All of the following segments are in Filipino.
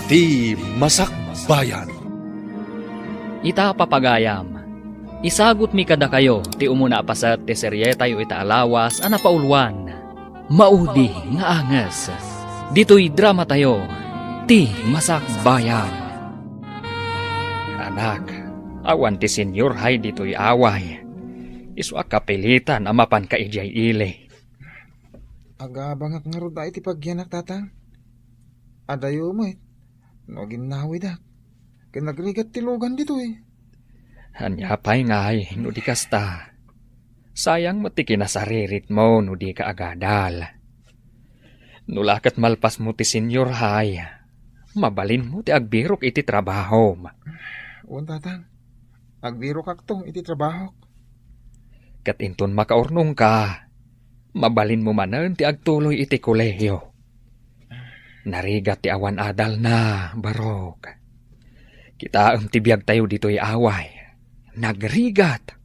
Ti Masakbayan. Ita papagayam. Isagot mi kada kayo, ti umuna pa sa ti serye tayo ita alawas, anapauluan. Maudi nga angas. Dito'y drama tayo, ti Masakbayan. Anak, awan ti Senyor hay dito'y away. Iswa kapilitan amapan ka ijay ile. Agabangak nga ro da iti pagyanak tatang. Adayo mo no ginawi da. Kinagrigat tilugan dito Hanyapay ngay, no di kasta. Sayang mo ti kinasaririt mo, no di ka agadal. Nulakat malpas mo ti Senyor hay. Mabalin mo ti agbirok iti trabaho. Uwan tatang. Agbiro kakto iti trabaho. Katinton makaurnong ka. Mabalin mo manan ti agtuloy iti kolehiyo. Narigat ti awan adal na, barok. Kita ti biyag tayo dito'y away. Nagrigat.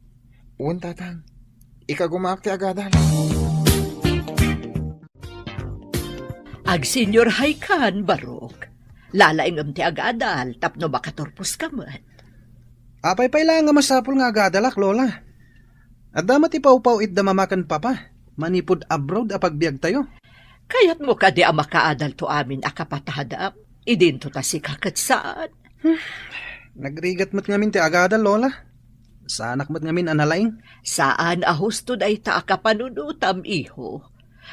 Uwan tatang. Ikagumak ti agadal. Ag-senior high kan, barok. Lalaing ti agadal, tapno bakatorpos ka man. Apay lang nga masapul nga agadalak, lola. At damat ipaw-paw it damamakan papa. Manipod abroad apagbiag tayo. Kayat mo ka di ang makaadal to amin akapatahadap. Idinto ta si kakat saan. Nagrigat mo't ngamin ti agadal, lola. Saanak mo't ngamin analaing. Saan ahusto da ita akapanunutam, iho.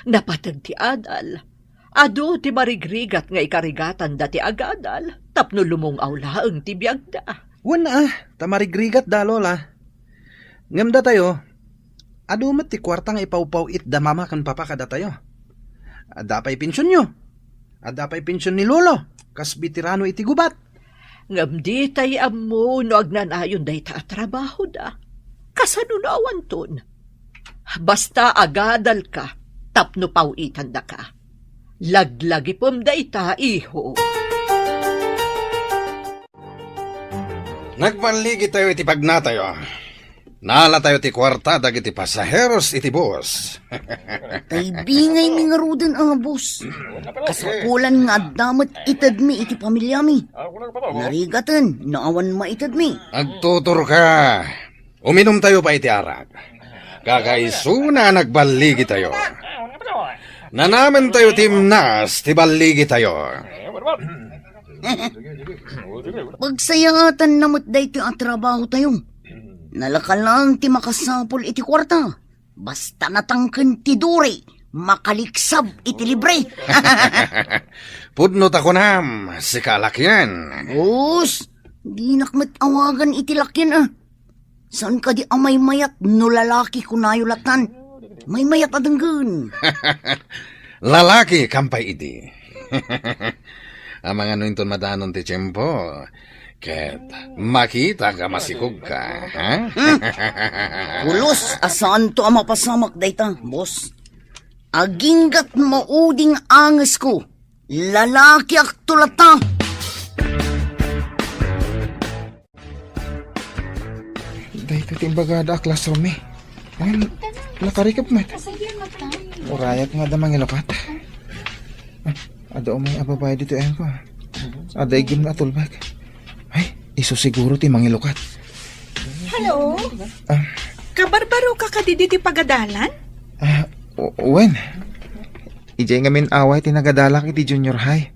Napatag ti adal. Ado ti marigrigat nga ikarigatan da ti agadal. Tapno lumong awlaang ti biyagda. Wana tamarigrigat da, lola. Ngamda tayo. Adumat ti kwarta nga ipaw-paw it damamakan papa kada tayo. Adapay pensyon nyo. Adapay pensyon ni lolo. Kas bitirano iti gubat. Ngamdi tayo amo no agnanayon da ita trabaho da. Kasanunawan ton. Basta agadal ka, tapno pawitan da ka. Laglagi pom da ita, iho. Nagpanligi tayo iti pagnatayo. Nala tayo ti kwarta dagiti pasaheros iti bus. Taibingay mi nga ruden ang bus. Kasapulan nga damat itad mi iti pamilya mi. Narigatan, naawan maitad mi. Agtutur ka. Uminom tayo pa iti arag. Kakaiso na nagbaligi tayo. Nanaman tayo timnas, ti baligi tayo. Pagsayatan namot day ti ang trabaho tayo. Nalaka lang ti makasapol iti kwarta. Basta natangken ti duri, makaliksab iti libre. Pudnot ako nam, si kalakyan. Bus, di nakmet awagan iti lakyan Saan ka di amay mayat no lalaki kunayulatan? May mayat adanggan. Lalaki, kampay idi. Ang mga nuinton madanon ti tiyempo. Ket, makita ka masikog ka, ha? Ulos, asaan to ang mapasamak dayta, boss? Aginggat mauding angas ko. Lalaki ak tulata. Dahito timbagada classroom Ngayon, lakarikap mat. Urayat nga damang ilokat. Ada umay ababay dito ko. Ada igim na tulbag. Ay, iso siguro ti mangilukat. Hello? Kabarbaro ka kadidi ti pagadalan? Wen. Ijay ngamin away ti nagadalak iti junior high.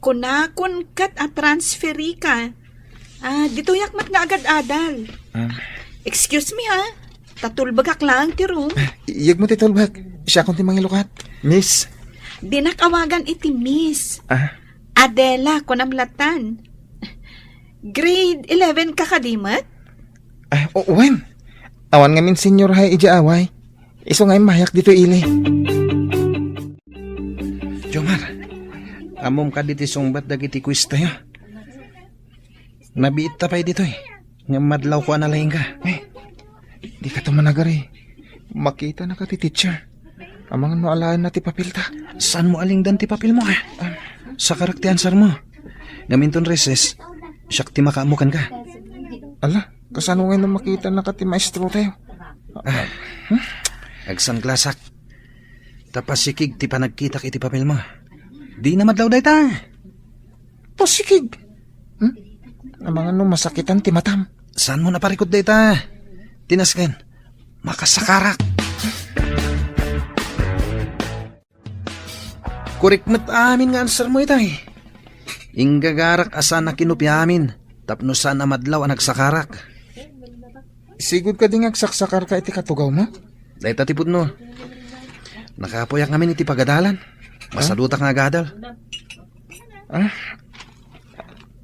Kunakon kat at transferi ka. Dito yakmat nga agad-adal. Excuse me ha, tatulbagak lang ti room. Iyag mo ti tulbag. Siya kong ti mangilukat. Miss. Dinakawagan iti miss. Adela kunamlatan. Grade 11 ka kadimat? Wen. Awan ngamin senior high ija away. Iso ngayon mayak dito ili. Jomar, amom ka diti sungbat dagiti quiz tayo. Nabiit tapay dito Nga madlaw ko analaing ka. Di ka tumanagari. Makita na ka ti teacher. Amangan mo alaan na ti papel ta. Saan mo aling dan ti papel mo sa karakti answer mo. Ngaminton reses, siyak ti makaamukan ka. Ala, kasano ngayon na makita na ka ti maestro tayo? Agsan klasak. Tapasikig ti panagkitak iti papel mo. Di na madlaw day ta. Pasikig. Ang mga no masakitan ti matam. Saan mo naparikot dayta? Tinasken. Makasakarak. Kurikmet amin nga answer mo itay. Inggagarak asan na kinupyamin. Tapno saan na madlaw ang nagsakarak. Sigud ka ding agsaksakar ka iti katugaw mo? Dahil tatipod no. Nakapuyak namin iti pagadalan. Masadutak nga gadal.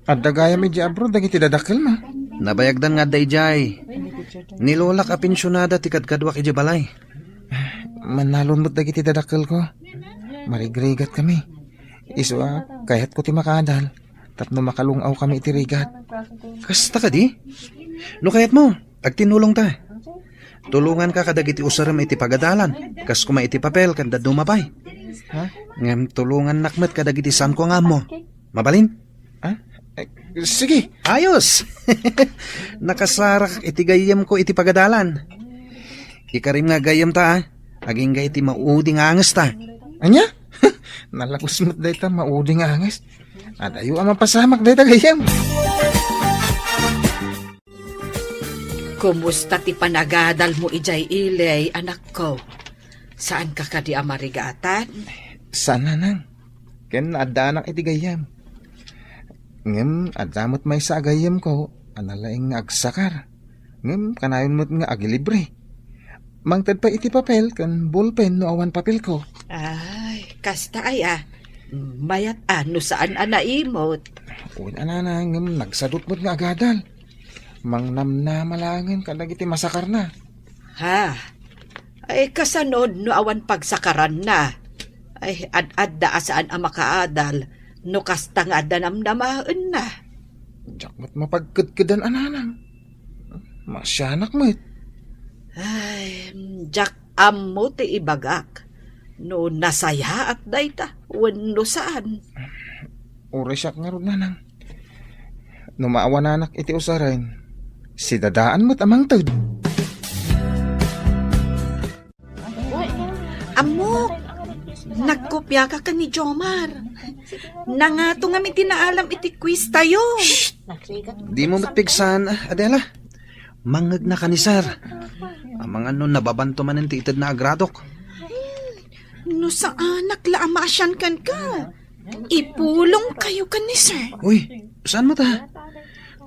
Adda gaya mi di abroad dagiti dadakkel ma. Nabayagdan nga dayjay. Nilolak a pensyonada ti kadkadwak iti balay. Manalon mo't dagiti dadakkel ko. Marigrigat kami. Iso kayat ko ti makadal. Tapno makalungaw kami iti rigat. Kasta ka di? No kayat mo, agtinulong ta. Tulungan ka kadagiti usaram iti pagadalan. Kas kuma iti papel kanda dumabay. Ngem tulungan nakmet kadagiti san ko nga mo. Mabalin? Sige. Ayos! Nakasarak iti gayam ko iti pagadalan. Ikarim nga gayam ta, aging gay iti mauding anges ta. Anya? Nalakos mo't dayta mauding anges. At ayo ang mapasamak dayta gayam. Kumusta ti panagadal mo ijay ilay, anak ko? Saan ka kadi amarigatan? Sana nang. Ken adda anak iti gayam. Ngem adamot may sa agayam ko. Analaing nga agsakar. Ngem kanayon mo't nga agilibre. Mangtad pa iti papel kan ballpen no awan papel ko. Ay, kasta ay mayat ano saan anaimot? Uy anana ngem nagsadot mo't nga agadal. Mangnam na malangin kadagiti masakar na. Ha? Ay kasanod no awan pagsakaran na. Ay ad-ad da saan ang makaadal no kasta nga danamdamaan na. Diyak mo't mapagkadkadan ananang. Masyanak mo't. Ay, jak amo ti ibagak. No nasaya at dayta, wano saan. Uri siya nga ron nanang. No maawan anak iti usarin, si dadaan mo't amang tod. Amo, nagkopya ka ni Jomar. Nangato nga mi tinaalam iti quiz tayo. Di mo matpigsan, Adela. Mangag na ka ni sir. Ang mga nun nababanto man ng titid na agradok. No saan naklaamasyan kan ka? Ipulong kayo ka ni sir. Uy, saan mo ta?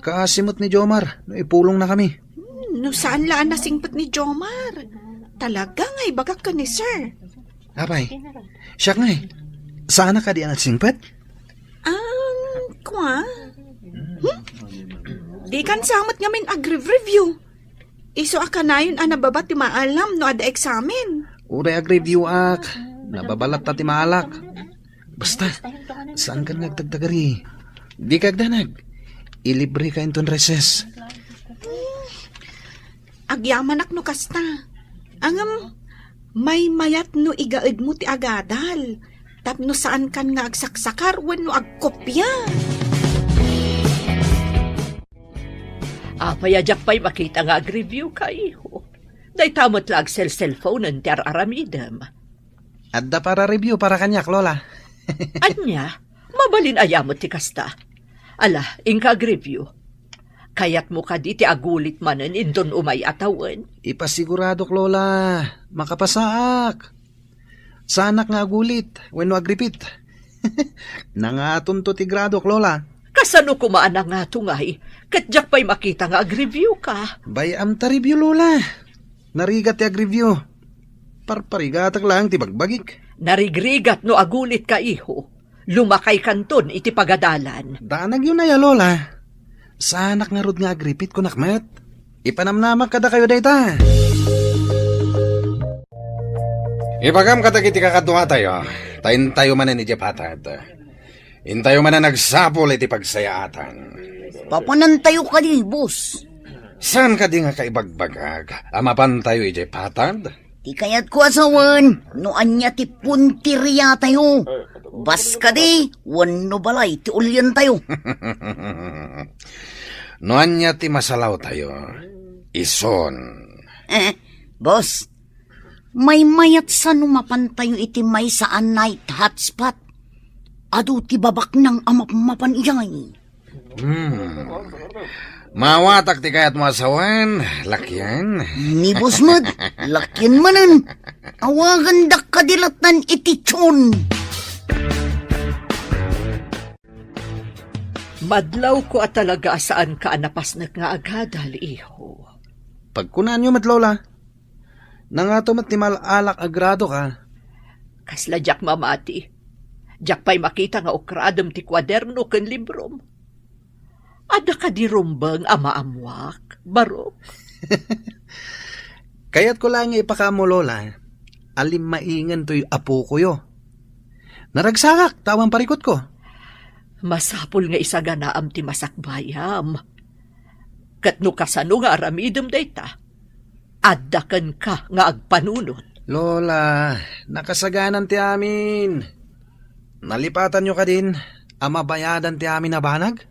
Kaasimot ni Jomar, no ipulong na kami. No saan laan nasingpat ni Jomar? Talaga nga'y bagak ka ni sir. Abay, siya nga eh. Saan na ka di ang singpet? Kwa? Di kan samot nga min ag-review. Iso akanayon nababa ti maalam no ada eksamen. Uray ag-review ak. Nababalat ta ti maalak. Basta, saan ka nagtagtagari? Di kagdanag. Ilibre ka inton reses. Agyamanak no kasta. Angam, may mayat no igaed mo ti agadal. Tapno saan kan nga agsaksakar wenno agkopya. Payajak pa'y makita nga ag-review ka, iho. Day tamot lang cellphone ng tiar aramidem. Adda para review para kanyak, Lola. Anya, mabalin ayamot ti kasta. Ala, inka ag-review. Kayat mo ka di ti agulit manen indon umay atawan. Ipasiguradok, Lola. Makapasaak. Sanak nga agulit, wenno agripit. Nangaton to ti gradok, Lola. Kasano kumaan nga tungay, katjak pa'y makita nga ag-review ka. Bayam ta review, Lola. Narigat ti ag-review. Parparigatak lang ti bagbagik. Narigrigat no agulit ka, iho. Lumakay kanton iti pagadalan. Danag yun na ya, Lola. Sanak nga rod nga agripit ko nakmet. Ipanamnamak kada kayo dayta. Ibagam katagiti kakadwa tayo. Tayin tayo man ni Japatad. Intayo man na nagsapol iti pagsayaatan. Papanantayo ka di, boss. Saan ka di nga kaibagbagag? Amapan tayo iti patad? Di kaya't ko asawan, no anya ti puntirya tayo. Bas ka di, wano balay, ti ulyan tayo. Noan niya ti masalaw tayo. Ison. Boss, may mayat sa numapan tayo iti may saan night hotspot. adu ti babak ng amapan iyay. Mawatak ti kayat masawan, lakyan. Ni Busmad, lakyan manan. Awagan dak kadilatan iti tson. Madlaw ko at talaga saan ka anapas na nga agadal, iho. Pagkunan nyo mat lola, nangato mat ti malalak agrado ka. Kasla jak mamati. Jak pa'y makita nga ukradom ti kwaderno ken librom. Ada ka di rumbang amaamwak, baro. Kaya't ko lang ipakamo lola, alim maingan to'y apo ko yo. Naragsakak, tawang parikot ko. Masapul nga isa ganaam ti masakbayam. Katno kasano nga aramidom dayta. Addakan ka nga agpanunot. Lola, nakasaganan ti amin. Nalipatan nyo ka din, amabayadan ti amin na banag?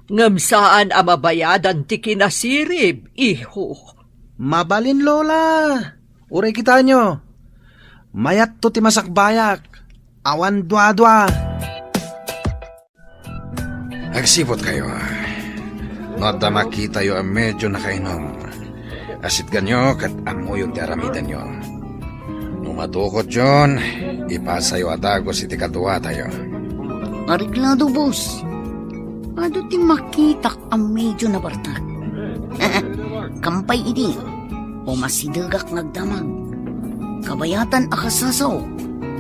Ngam saan amabayadan ti kinasirib, iho. Mabalin lola, uray kita nyo. Mayat to ti masakbayak, awan dwa-dwa. Agsipot kayo. Nota makita yo ang medyo nakainom. Asit ganyo kat amoy yung ti aramidan nyo. Numatukot yon, ipasayo adagos iti kadwa tayo. Ariglado, boss. Ado ti makitak ang medyo na bartak. Kampay idi, o masidagak nagdamag. Kabayatan akasasaw,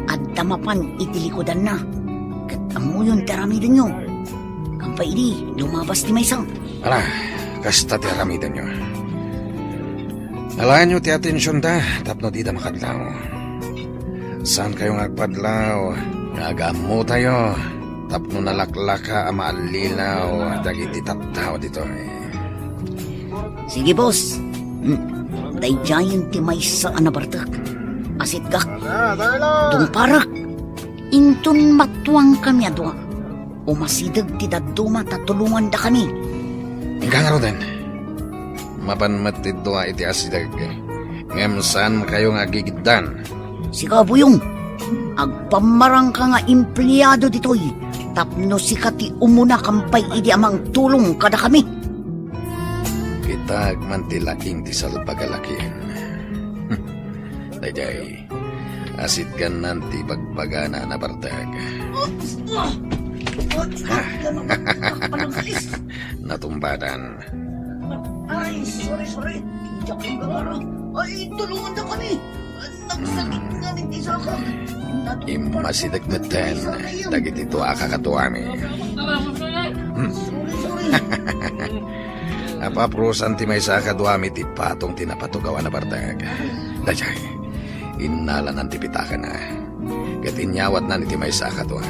at damapan itilikodan na. Kat amuyon taramidan nyo. Kampay idi, lumabas ti maysang. Ala, kasta ti aramidan nyo. Alaan nyo ti atensyon ta, tapno di da makadlaw. Saan kayo ngagpadlaw? Nagamo tayo. Tapno nalaklaka ama alilaw. Dagiti tattaw dito. Sige, boss. Dayjayan ti maysa anabartak. Asit gak. Dungparak. Intun matuang kami adwa. Umasidag ti daduma tatulungan da kami. Ingkang arudan. Mapanmat ti doa iti asidag. Ngem saan kayo ngagigiddan? Sika, Buyong. Agpamarang ka nga empleyado ditoy. Tapno sika ti umuna kampay idi amang tulong kada kami. Kitag man ti laking ti salpagalakin. Dayjay, asit kan nanti bagpagana na bartag. Natumbadan. Ay, sorry. Ay, tulungan na kami. Nagsakit namin ti saka. Imasidagmatan, dagit ito akakatuami. Apaprusan ti may sa kaduami ti patong tinapatugawan na bartag. Dayay, inala ng tipitakan na. Katinyawat na ni ti may sa kadua.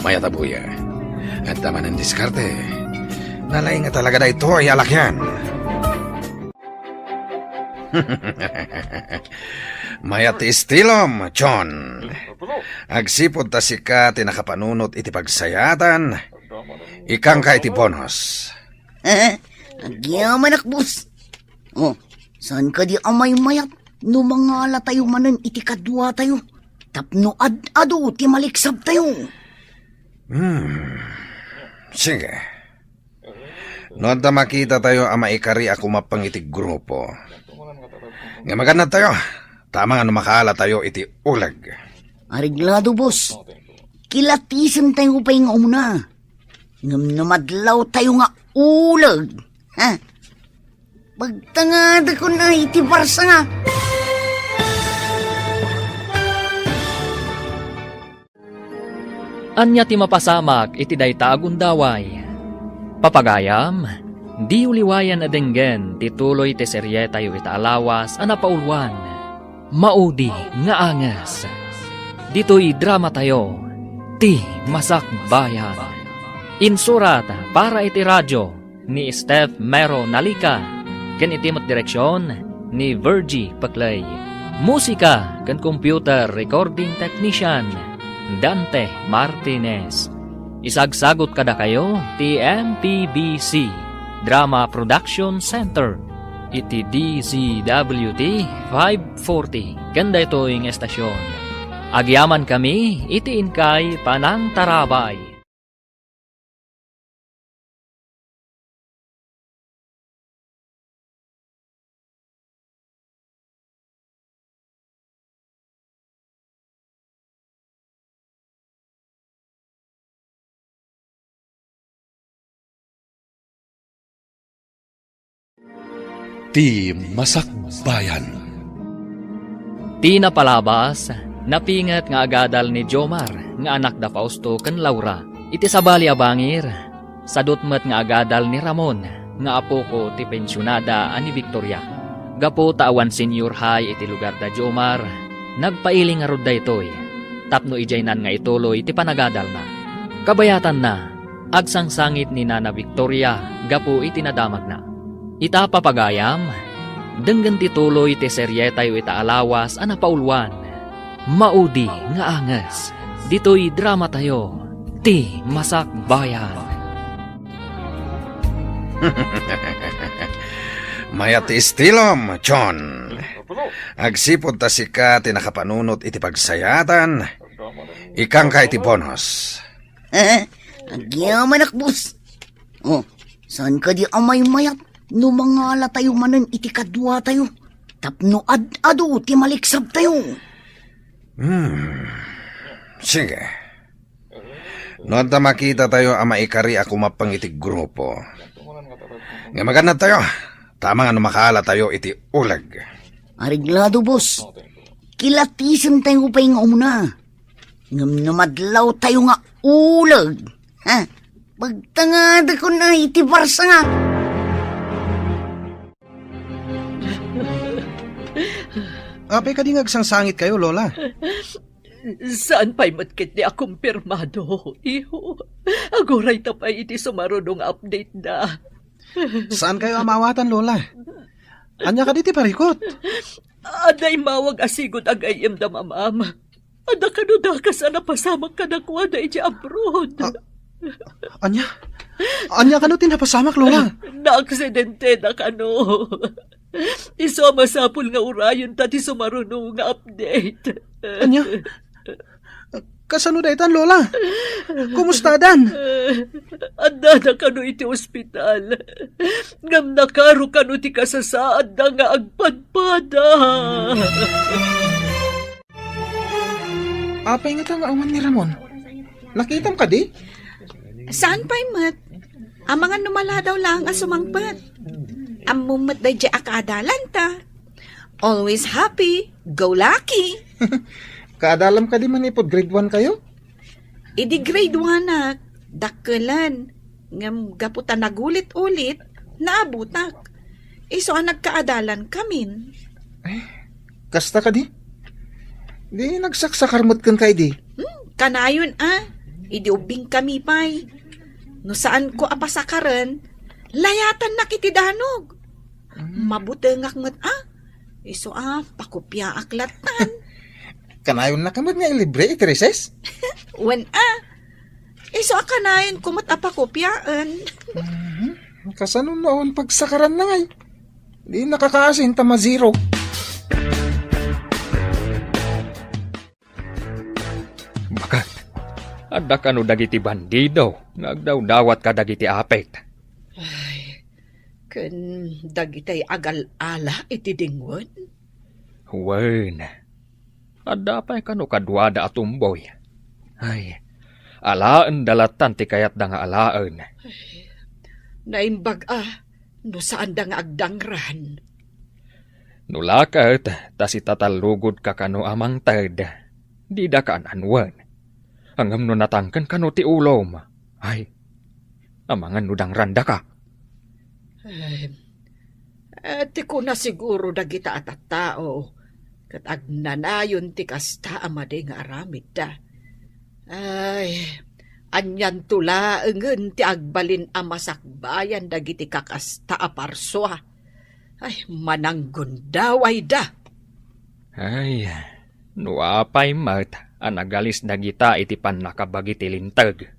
Mayatabuya. At taman ng diskarte. Nalay nga talaga na ito ay alakyan. Mayat istilom, John. Agsipod ta sika tinakapanunot iti pagsayatan. Ikang ka iti bonus. Agyaman akbus. Oh, saan ka di amay mayat? No mangala tayo manan iti kadwa tayo. Tapno ad-ado ti maliksab tayo. Sige. Noon ta makita tayo ang maikari ako mapang iti grupo. Nga maganda tayo. Tama nga makaala tayo iti ulag. Ariglado, boss. Kilatisan tayo pa yung una. Ngam namadlaw tayo nga ulag. Ha? Pagtangada ko na iti barsa nga. Anya ti mapasamak iti dayta agundaway. Papagayam, di uliwayan adenggen ti tuloy ti serye tayo itaalawas anapaulwan. Maudi nga angas. Dito'y drama tayo, ti Masakbayan. Insurat para iti radyo ni Steph Mero Nalika. Ken itimot direksyon ni Virgie Paclay. Musika ken computer recording technician Dante Martinez. Isagsagot kada kayo ti MPBC Drama Production Center. Iti DZWT 540 kanda ito yung estasyon. Agyaman kami, itiin kay Panang Tarabay. Ti Masakbayan. Ti napalabas, napingat nga agadal ni Jomar, nga anak da Fausto ken Laura. Iti sabali abangir, sadutmet nga agadal ni Ramon, nga apo ko ti pensyonada ani Victoria. Gapo tawan senior high iti lugar da Jomar, nagpailing nga rod da itoy. Tapno ijaynan nga ituloy ti panagadal na. Kabayatan na, agsangsangit ni Nana Victoria, gapo iti nadamag na. Ita papagayam, denggan tituloy ti serye tayo ita alawas ana paulwan. Maudi nga anges, dito'y drama tayo, ti Masakbayan. Mayat istilom, John. Agsipod ta sika ti nakapanunot iti pagsayatan. Ikang ka iti bonus. Agyaman akbus. Oh, saan ka di amay mayat? No mangala tayo manen iti kadwa tayo. Tapno ad-ado ti maliksab tayo. Sige. Noon ta makita tayo ang maikari ako mapang iti grupo. Nga maganda tayo. Tama nga makala tayo iti ulag. Ariglado, boss. Kilatisan tayo pa yung una. Ngam namadlaw tayo nga ulag. Ha? Pagtangada ko na iti barsa nga. Apay ka di ngagsangsangit kayo, Lola. Saan pa'y matkit ni akong pirmado, iho? Agoray tapay iti sumarunong update na. Saan kayo amawatan, Lola? Anya ka di ti parikot. Aday mawag asigod agayem da mamam. Ada kanuda ka sana pasamak ka na kuha da iti abroad. Anya? Anya ka no tinapasamak, Lola? Na-aksidente na kano. Iso masapul nga urayon tati sumarunong nga update. Anya? Kasano daytan, Lola? Kumusta dan? Anda na kano iti ospital. Ngam nakaro kano ti kasasaad na nga agpadpada. Apay nga nga awan ni Ramon. Nakitam ka di? Saan pa'y mat? Ang mga numala daw lang asumangpat. Ang mumat day di akadalan ta. Always happy, go lucky. Kaadalam ka di man ipod grade 1 kayo? Idi grade 1 na, dakkelan. Ngam gaputa nagulit-ulit, naabutak. Iso ang nagkaadalan kamin. Kasta ka di? Di nagsaksakarmot kan kay di. Kanayon idi ubing kami pa'y. No saan ko apasakaran, layatan na kitidanog. Mabutengak ngat iso pakupya aklatan. Kanayon na kamot nga ilibre iti recess? Wen iso kanayon kumot apakupyaan. Kasano noon pagsakaran na ngay? Di nakakaasin tama 0. Bakat, ada kanu dagiti bandido, nagdaw-dawat ka dagiti apet. Ken dagitay agal-ala iti dingwon. Wen, ada pa'y kanu kadwada at umboy. Ay, alaan dalatan ti kayat da nga alaan. Naimbag no saan da nga agdangran. Nulakat, tas itatalugod ka kanu amang tad. Di da ka ananwan. Hangam no natangkan kanu ti ulom. Ay, amangan nudang randa ka. Ti ko na siguro dagita at tao. Kat agnanayon ti kasta amade nga aramid da. Ay, anyan tula engen ti agbalin a masakbayan dagiti kakasta a parswa. Ay, mananggon daway da. Ay, nuapay mat, anagalis dagita iti panakabagi ti lintag.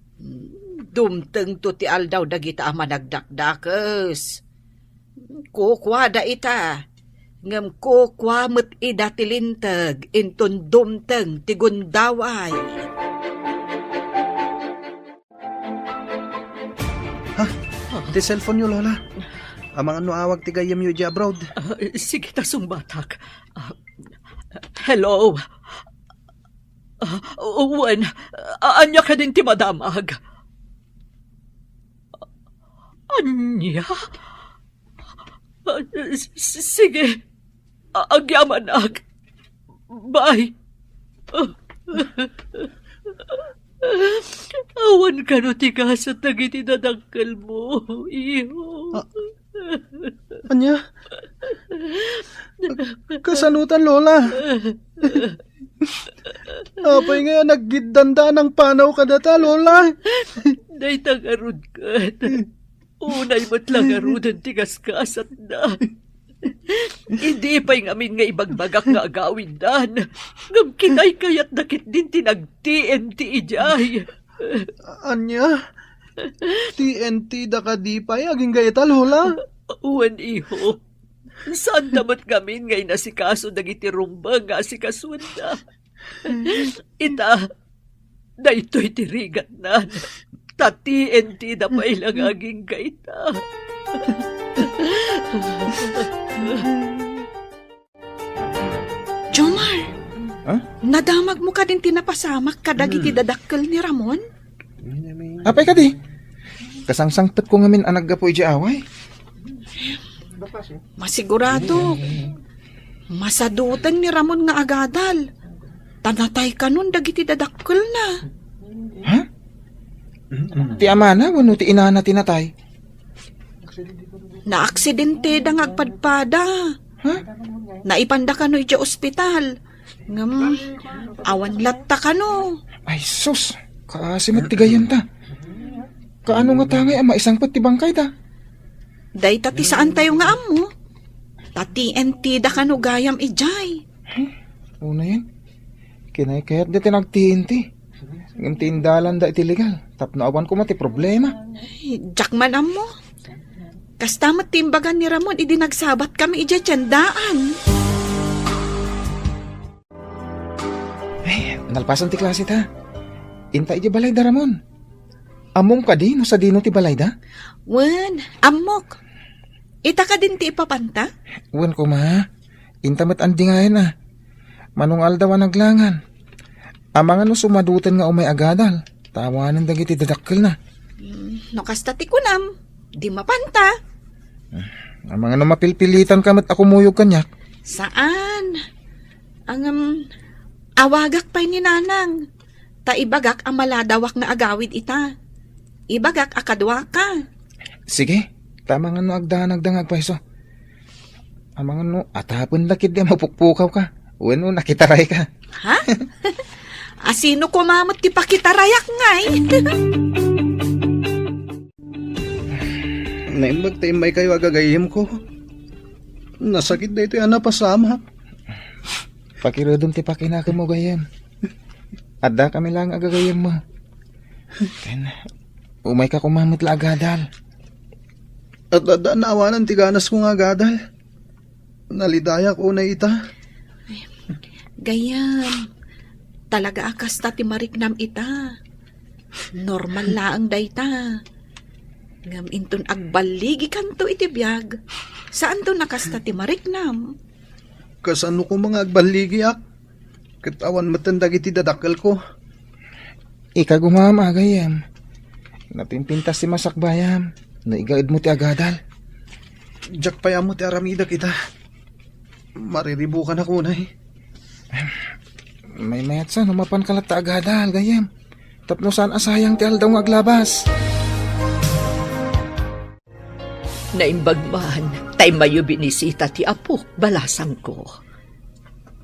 Dumteng to ti aldaw dagita a managdakdakes. Kukwada ita. Ngam ko kwamot ida tilintag, inton dumteng tigundaway. Di cellphone nyo, Lola. Amang ano awag ti gayam yu di abroad. Sige, tasong batak. Hello? Wen, anya ka din ti madamag? Anya? Sige, agyaman ak. Bye. Awan ka no ti kasat na gitinadangkal mo, iho. Anya? Kasanutan, Lola. Apay nga naggidanda ng panaw ka data, Lola. Day tagarod ka. Unay mo't lang arudan ti kaskasat na. Hindi pa'y ngamin nga ibagbagak nga agawin dan. Ngam kinay kayat nakit din tinag-TNT ijay. Anya? TNT da ka di pa'y aging gayeta, Lola. Uwan iho. Saan damat ngamin ngay nasikaso nagitirumba nga si kasunda. Ita, na ito'y tirigat na. Ta TNT da pa'y lang aging gaita. Jomar, Huh? nadamag mo ka din tinapasamak kadagi ti dadakkel ni Ramon? Apay ka di? Kasangsangpet ko ngamin anag gapo iji away. Masigurado. Masadutan ni Ramon nga agadal. Tanatay ka nun dagiti dadakkel na. Ha? Ti ama na, wano ti ina na tinatay. Naaksidente da nga agpadpada. Ha? Naipanda ka no iti ospital. Ngam, awan latta ka no. Ay sus, kaasimot ti gayam ta. Kaano nga tangay ama isang pati bangkay ta? Day tati saan tayo nga amo? Tati enti da ka no gayam ijay. Una yan. Kinay kayat di tinagtiinti. Ngam tindalan da iti legal. Tapno awan ko mati problema. Jakman amo. Kastamat timbagan ni Ramon, idi nagsabat kami ija tiyandaan. Ay, nalpasan ti klase ta. Inta iti balay da Ramon. Among ka di no sa dino ti balay da? Wen, amok. Ita ka din ti ipapanta? Wan ko ma. Inta met andi nga yan Manong aldaw naglangan. Amangan no sumadutan nga umay agadal. Tawanan dagiti dadakkel na. No kasta ti kunam. Di mapanta. Amangan no mapilpilitan ka met ako muyog kanyak. Saan? Awagak pa'y ni nanang. Ta ibagak ang maladawak na agawid ita. Ibagak akadwa ka. Sige, tama nga no agdanagdang agpaiso. Amangan no atapon lakid di mapukpukaw ka. Uwan no nakitaray ka. Ha? Asino kumamot ti pakitarayak ngay? Naimbag tayo may kayo agagayim ko. Nasakit na ito yung napasama. Pakirodom ti pakinaka mo gayam. Adda kami lang agagayam mo. Ken, umay ka kumamot la agadal. At naawanan ti ganas ko nga agadal. Nalidaya ko na ita. Gayam. Talaga akas ta ti mariknam ita. Normal laang dayta. Ngam inton agbaligi kanto iti biyag. Saan to nakasta ti mariknam? Kasano ko mga agbaligi ak. Katawan matandag iti dadakal ko. Ika gumama gayam. Napimpintas si masakbayam. Naigaid mo ti agadal. Jack pa mo ti aramida kita. Mariribukan ako na May mayat sa numapan kalat ta agadal gayam. Tapno saan asayang ti aldaw nga aglabas. Naimbagman, tay mayo binisita ti apo, balasang ko.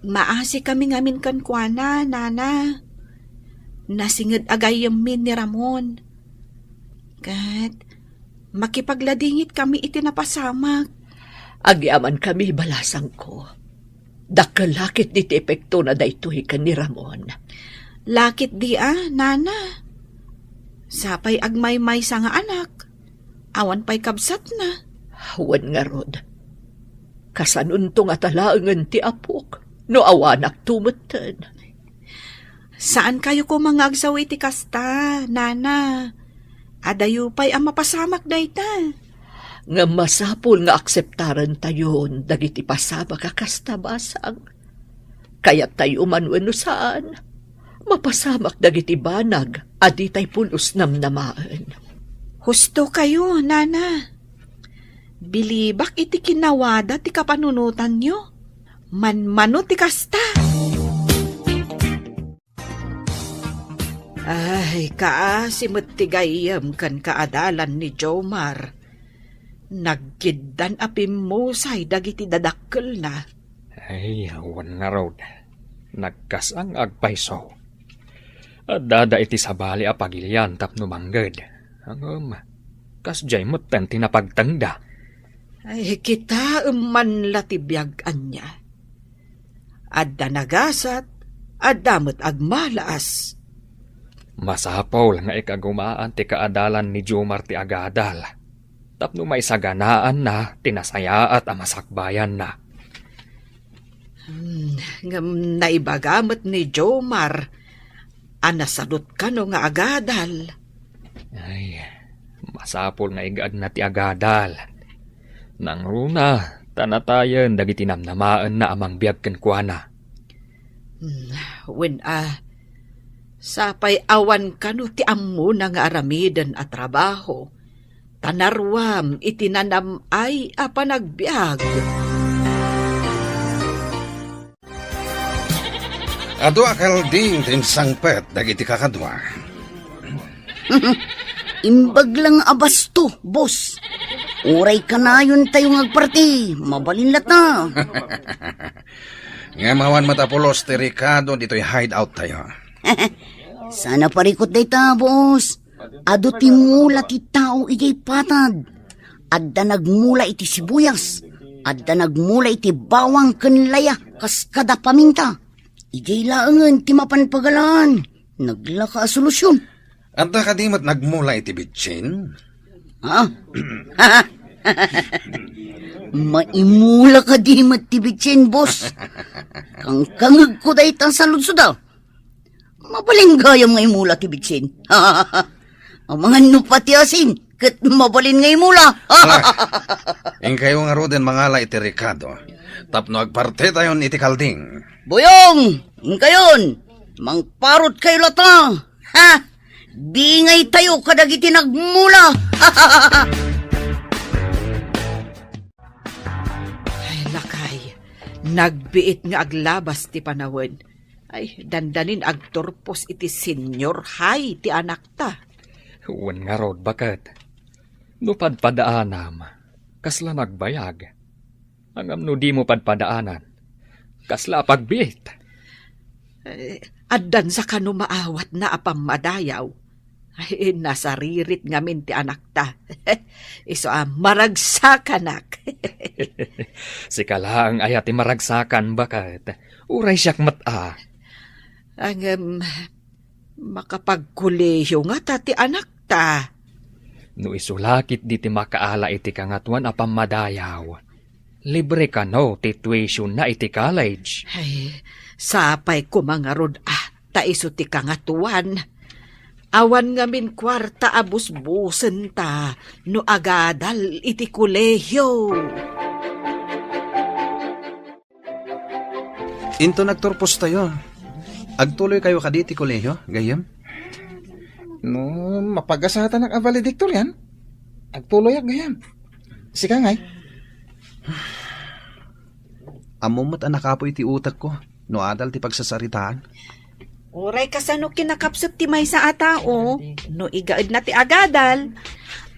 Maasi kami ngamin kankwana, nana. Nasingid agayam min ni Ramon. Kat, makipagladingit kami iti napasamak. Agyaman kami, balasang ko. Dakalakit di ti epekto na daytoy ka ni Ramon. Lakit di nana. Sapay agmay-may sa nga anak. Awan pa'y kabsat na. Wan nga rod. Kasanuntong atalaangan ti apok, no awanak tumutan. Saan kayo ko mga agsawi ti kasta, nana? Adayo pa'y ang mapasamak dayta. Nga masapul nga akseptaran tayon, dagiti pasama kakastabasang. Kaya tayo manuano saan, mapasamak dagiti banag, adi tay pulos namnamaan. Husto kayo, nana. Bilibak iti kinawada ti kapanunutan nyo. Manmano ti kasta. Ay, kaasimot ti gayam kan kaadalan ni Jomar. Nagkiddan apimusay dagiti dadakkel na. Ay, awan nga rod. Nagkasang agpaiso. At dada iti sabali a pagilian tapno mangged. Ang kasjay mo't tan tinapagtangda. Ay, kita man latibyagan niya. Adda nagasat, adamot agmalaas. Masapaw nga ikagumaan ti kaadalan ni Jomar ti agadal. Tapno may saganaan na, tinasayaat ang masakbayan na. Ngam naibagamot ni Jomar, anasadot ka no nga agadal. Ay, masapol nga igad na ti agadal. Nang runa, tanatayan dagiti namnamaan na amang biyag kenkwana. Sapay awan ka no ti ammo na nga aramidan at trabaho. Tanarwam itinanam ay apanagbiag. Ado akal ding tinsangpet dagiti kakadwa. Imbag lang abasto, boss. Uray ka na yun tayo ngagparti. Mabalin lata. Nga mawan matapulos ti Ricardo dito'y hideout tayo. Sana parikot dayta, boss. Ado ti mula ti tao ijay patad. Adda nagmula iti sibuyas. Adda nagmula iti bawang kenlaya kas kada paminta. Ijay laangan ti mapanpagalaan. Naglaka solusyon. Adda kadimot nagmula iti bitsin? Ha? Maimula ka di matibitsin, boss. Kang kangag ko dayta sa lunsuda. Mabaling gayam ngay mula tibitsin. Ang mga nupati asin, kat mabalin ngay mula. Ing kayo nga roden mangala iti Ricardo. Tapno agparte tayon iti kalding. Boyong, kayon, mangparot kayo lata. Ha? Bingay tayo kadagiti nagmula. Ay, lakay. Nagbiit nga aglabas ti panawin. Ay, dandanin agturpos iti senior high ti anak ta. Uwan nga rod bakat. Nupadpadaanam, kasla nagbayag. Ang amno di mo padpadaanan, kasla pagbit. Addan sa kanu maawat na apam madayaw. Ay, nasaririt ngamin ti anak ta. Iso maragsakan. Si kalaang ayati maragsakan bakat. Uray siyak mata. Ang makapagkuleyo nga ta ti anak ta. No isulakit di ti makaala iti kangatuan apam madayaw. Libre ka no ti tuition na iti college. Ay, sapay ko mga rod ta iso ti kangatuan. Awan ngamin kwarta abusbusen ta no agadal iti kuleyo. Into nagturpos tayo. Agtuloy kayo kaditi kolehiyo, gayam? No, mapagasatan ng valedictorian. Agtuloy ag gayam. Sika ngay. Amumot ang nakapoy ti utak ko. No adal ti pagsasaritaan. Oray kasano kinakapsot ti may sa atao. No igaid na ti agadal.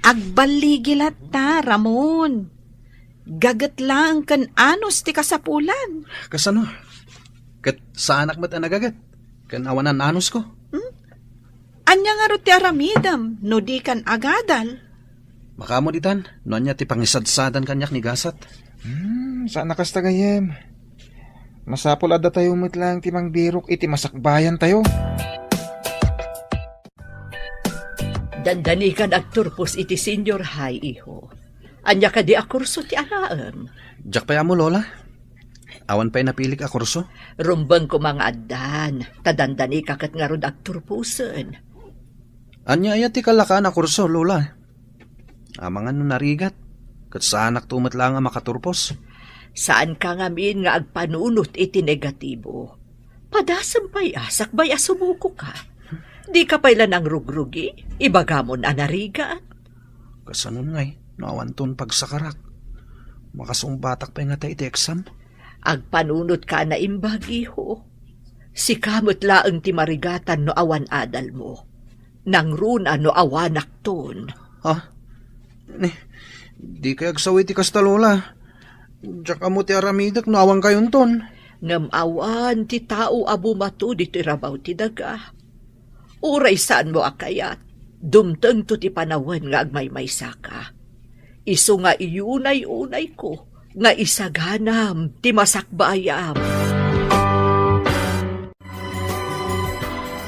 Agbaligil ta, Ramon. Gagat lang kan anos ti kasapulan. Kasano? Kat sa anak mat ang nagagat? Kan awanan anos ko? Anya nga ro ti aramidam, no di kan agadal. Makamo ditan, no anya ti pangisadsadan kanyak ni gasat. Saan nakasta gayam? Masapol adda tayo lang ti mangbirok iti masakbayan tayo. Dandani kan agturpos iti senior high, iho. Anya ka di akurso ti alaam. Jak pa mo, Lola. Awan pa'y napilik a kurso. Rumbang ko mga adan, tadandani kakat nga rod agturpusan. Anya ayat ti kalaka na kurso, Lola. Amangan no narigat. Kat saanak tumat lang nga makaturpos. Saan ka ngamin nga agpanunot iti negatibo? Padasam pa'y asak bay asumuko ka. Di ka pa'y lanang rugrugi, ibagamon anarigat. Kasanon ngay, nawanton pagsakarak. Makasumbatak pa nga tayo iti exam. Agpanunot ka na imbagi ho. Si kamot laeng ti marigatan no awan adal mo. Nang runa no awanak ton. Ha? Di kaya agsawi ti kasta, Lola. Diyak amo ti aramidak no awang kayon ton. Ngam awan ti tao abu matu di ti rabaw ti daga. Uray saan mo akayat. Dumteng to ti panawan nga agmaymaysa ka. Iso nga iunay-unay ko, nga isaganam ti masakbayam.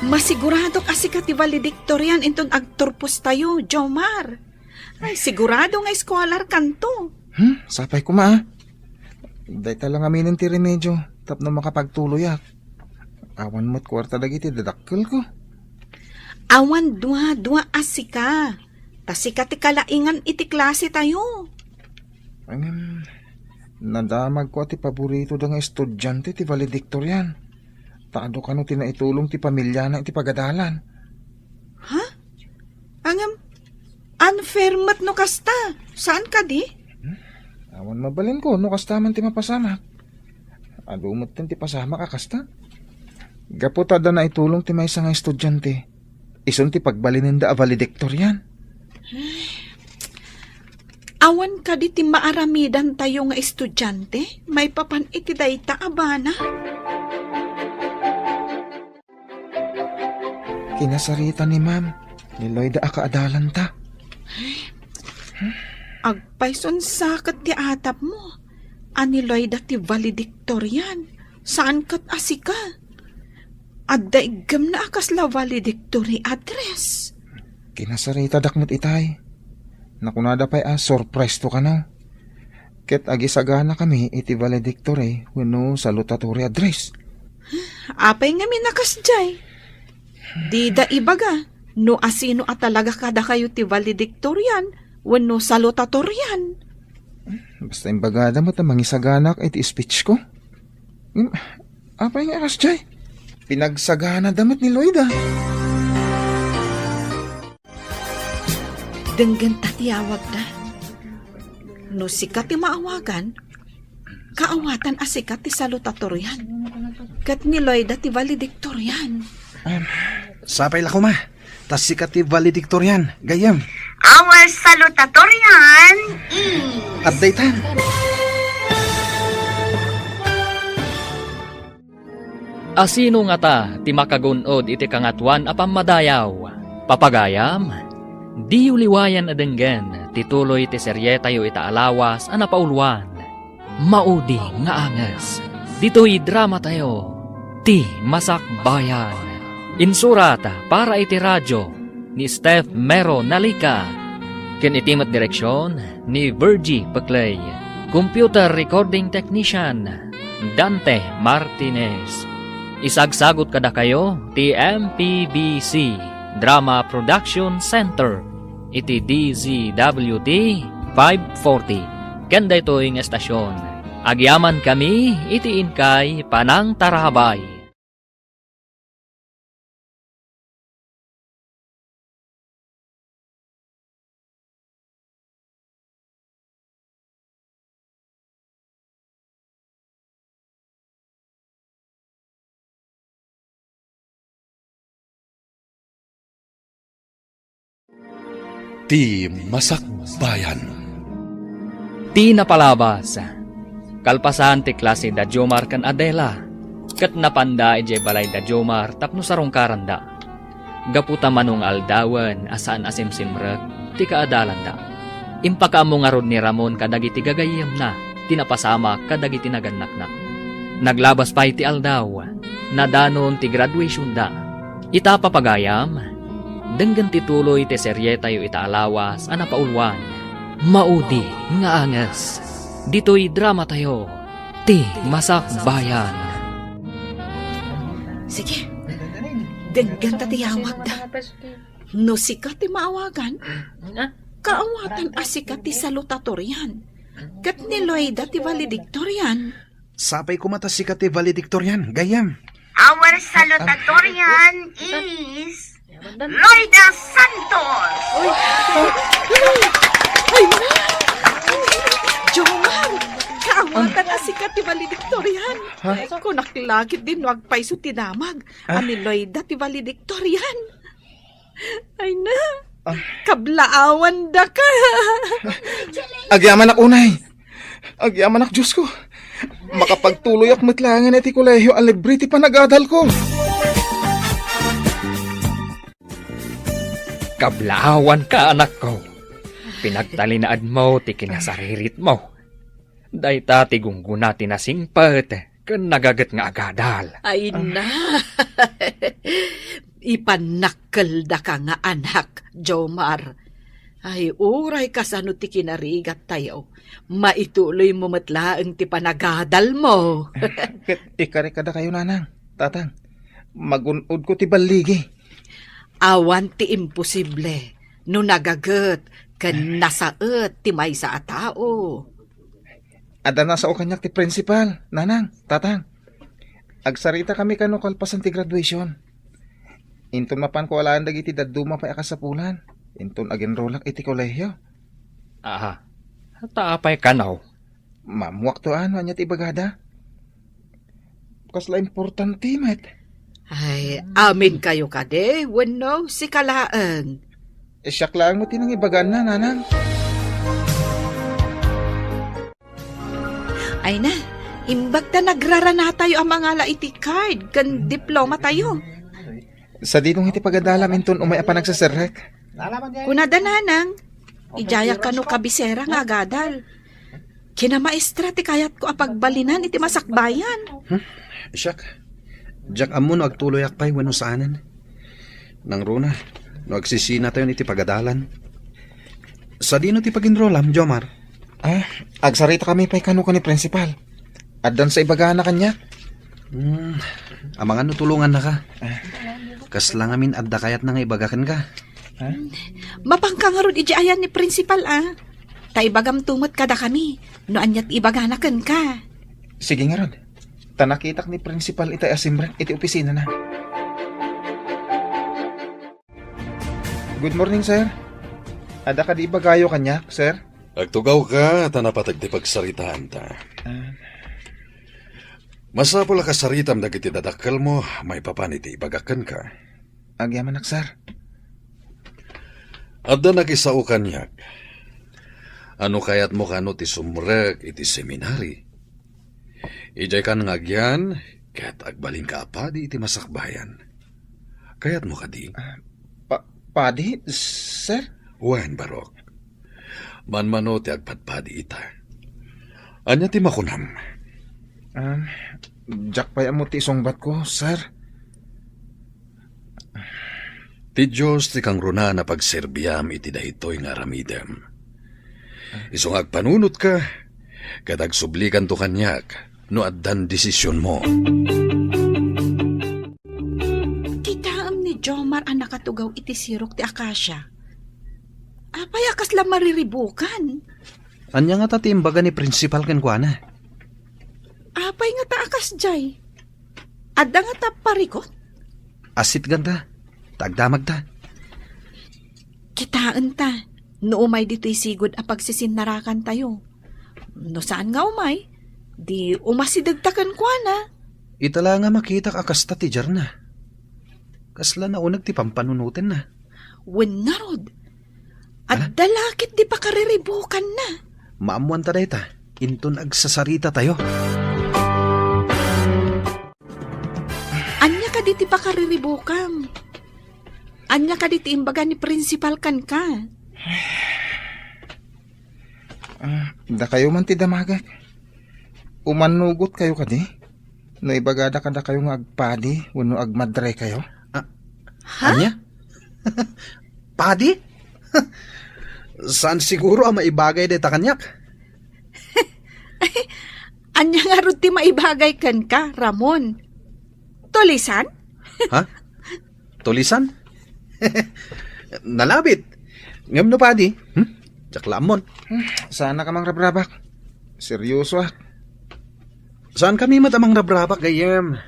Masigurado kasi ka ti valedictorian inton agturpos tayo, Jomar. Ay, sigurado nga scholar kanto. Sapay ko ma. Day talang aminin ti remedyo, tapno makapagtuloyak. Awan mo't kwarta dagiti dadakkel ko. Awan dua asika. Tasika ti kalaingan iti klase tayo. Nadamag ko ti paborito da nga estudyante ti valedictorian. Taado ka no tinaitulong ti pamilya na iti pagadalan. Ha? Unfair mat no kasta. Saan ka di? Awan mabalin ko no kastaman ti mapasamak. Adumot ti pasamak akasta. Gaputa da na itulong ti maysa nga estudyante. Ison ti pagbalinin da a valedictorian. Awan ka di ti maaramidan tayo nga estudyante. May papan iti dayta abana. Kinasarita ni ma'am. Ni Lloyda akaadalan ta. Agpayson sakat ti atap mo. Aniloy da ti valedictorian. Saan kat asika? At daigam na akas la valedictory address. Kinasarita dakmet itay. Nakunada pa'y surprise to ka na. Ket agisagana kami iti valedictory wenno salutatory address. Apay nga minakas jay. Di da ibaga. No asino at talaga kada kayo ti valedictorian wenno salutatorian. Basta imbagada mo ta mangisaganak iti speech ko. Apay nga akas jay. Pinagsagana damit ni Lloyda. Denggan tatiyawag na. No sikat ti maawagan, kaawatan asikat ti salutatorian. Kat ni Lloyda ti valedictorian. Sapay la ko, ma. Tas sikat ti valedictorian. Gayam. Awas salutatorian. At daytan. Asino nga ta, ti makagunod iti kangatwan apam madayaw. Papagayam, di uliwayan adenggen, tituloy ti seryetayo ita alawas anapaulwan. Maudi nga anges. Dito'y drama tayo, ti Masakbayan. Insurata para iti radyo ni Steph Mero Nalika. Ken itimat direksyon ni Virgie Paclay. Computer recording technician Dante Martinez. Isagsagot kada kayo ti MPBC Drama Production Center iti DZWD 540. Kanda ito yung estasyon. Agyaman kami iti inkay Panang Tarabay. Ti Masakbayan. Ti napalabas. Kalpasan ti klase da Jomar kan Adela. Kat napanda ije balay da Jomar tapno sarong karanda. Gaputa manong aldawan asaan asimsimrek ti kaadalan da. Impakaamo nga rod ni Ramon kadagiti gagayem na tinapasama kadagiti naganak na. Naglabas pa iti aldaw. Nadanon ti graduation da. Ita papagayam. Denggan tituloy ti seryetayo ita alawas anapaulwan. Maudi nga anges. Dito'y drama tayo. Ti Masak Bayan. Sige, denggan ta tiyawag da. No sikat ti maawagan, kaawatan asikat ti salutatorian. Kat ni Loida ti valedictorian. Sapay kumata si Kati valedictorian, gayam. Our salutatorian is Loida Santos. Jomar, kaawatan asikat ti valedictorian. Kung naklagit din wag pa'y so tinamag. Ani Loida ti valedictorian. Ay na, kablaawan da ka. Agyaman ak unay. Agyaman ak Diyos ko. Makapagtuloy ak matlangan iti kolehiyo ang libre ti panagadal ko. Kablaawan ka, anak ko. Pinagtalinaad mo ti kinasaririt mo. Dayta ti gungguna ti nasingpet ken nagaget nga agadal. Ay na. Ipanakkel da ka nga anak, Jomar. Ay uray kasano ti kinarigat tayo. Maituloy mo matlaang ti panagadal mo. Ket ikari kada kayo nanang, tatang. Magunod ko ti baligi. Awan ti imposible. No nagaget, ken nasaet ti may sa tao. Ada na sa o kanyak ti principal, nanang, tatang. Agsarita kami kano kalpasan ti graduation. Inton mapan ko alaan dagiti daduma pa akasapulan. Inton aginrolak iti kolehiyo. Aha, taapay kanaw. Mamuak to ano anya ti bagada. Kasla importante met. Ay, amin kayo kade, wenno si kalaang. Siyak lang mo tinang ibagan na, nanang. Ay na, imbag ta nagrarana tayo ang mga laiti card, kan diploma tayo. Sa ditong iti pagadalam inton umay apa nagsaserrek. Kunadananang, ijaya ka no kabisera nga agadal. Kinamaestra ti kayat ko apagbalinan iti masakbayan. Siyak, Jack amo no agtuloy akpay wano saanan. Nang runa, no agsisina tayo iti pagadalan. Sa dino ti pag-enrollam, Jomar? Agsarita kami pa'y kano ni principal. Addan sa ibagana kanya. Amangan no tulungan na ka. Kaslang amin adda kayat na nga ibagakan ka. Mapangkangarod ijayan ni principal Taibagam tumot kada kami, no anyat ibaganakan ka. Sige nga rod. Tanakitak ni principal itay asimbre iti opisina na. Good morning, sir. Ada ka di ibagayo kanya, sir? Agtugaw ka, tanapatag ti pagsaritaan ta. Masapula ka saritam dagiti dadakkel mo, may papaniti ibagakan ka. Agyaman ak, sir. Adda nakisao kanyak. Ano kayat mo kano ti sumrek iti seminary? Ijay kan ngagyan, kaya't agbalin ka pa di iti masakbayan. Kayat mo kadi? Padi, sir? Wen, Barok. Manmano ti agpadpadi ita. Anya ti makunam? Jack pa'y amo ti isongbat ko, sir. Ti Diyos ti kang runa na pagserbiyam iti dahitoy nga aramidem. Isong agpanunot ka, kadag sublikan to kanyak, no addan desisyon mo. Titaam ni Jomar ang nakatugaw iti sirok ti Akasya. Apay akas lang mariribukan. Anya nga ta ti imbaga ni principal ken kuana? Apay nga ta akas jay. Adda nga ta parikot. Asit ganda, tagdamag ta. Kitaan ta. No umay dito'y sigod a pagsisinarakan tayo. No saan nga umay? Di umasidagtakan kwa na. Itala nga makita kakasta ti Jarna. Kasla na unag ti pampanunutin na. Wen nga rod. At dalakit di pa kariribukan na. Maamuan ta dayta, inton agsasarita tayo. Anya ka di ti pa kariribukan. Anya ka di ti imbaga ni principal kan ka. Da kayo man ti damagak. Umanugot kayo kadi. No ibagada kada kayo nga agpadi, wano agmadre kayo. Anya? Padi? Saan siguro ang maibagay deta kanyak? Anya nga ron ti maibagay kan ka, Ramon. Tulisan? Ha? Tulisan? Nalabit. Ngam no padi. Jaklamon. Sana ka mang rabrabak. Seryoso ah. Saan kami matamang nabrabak gayem?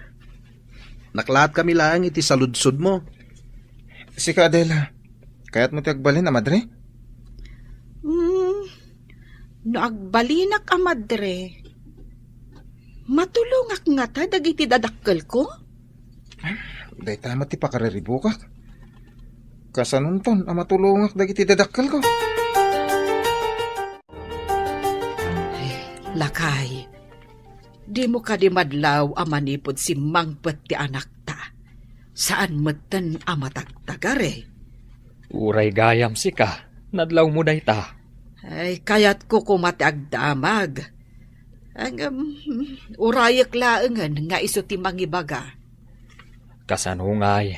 Naklat kami lang iti saludsod mo. Si ka Adela, kaya't mo tiyagbalin na madre? No agbalinak a madre. Matulungak nga ta dagiti dadakkel ko? Day tama ti pakariribukak. Kasanunton, amatulungak dagiti dadakkel ko. Lakay, di mo ka di madlaw a manipod si mangpet ti anak ta. Saan meten a matagtagare? Uray gayam si ka, nadlaw mo day ta. Ay, kayat ko kumati agdamag. Ang urayak laengan nga iso ti mangibaga. Kasanungay,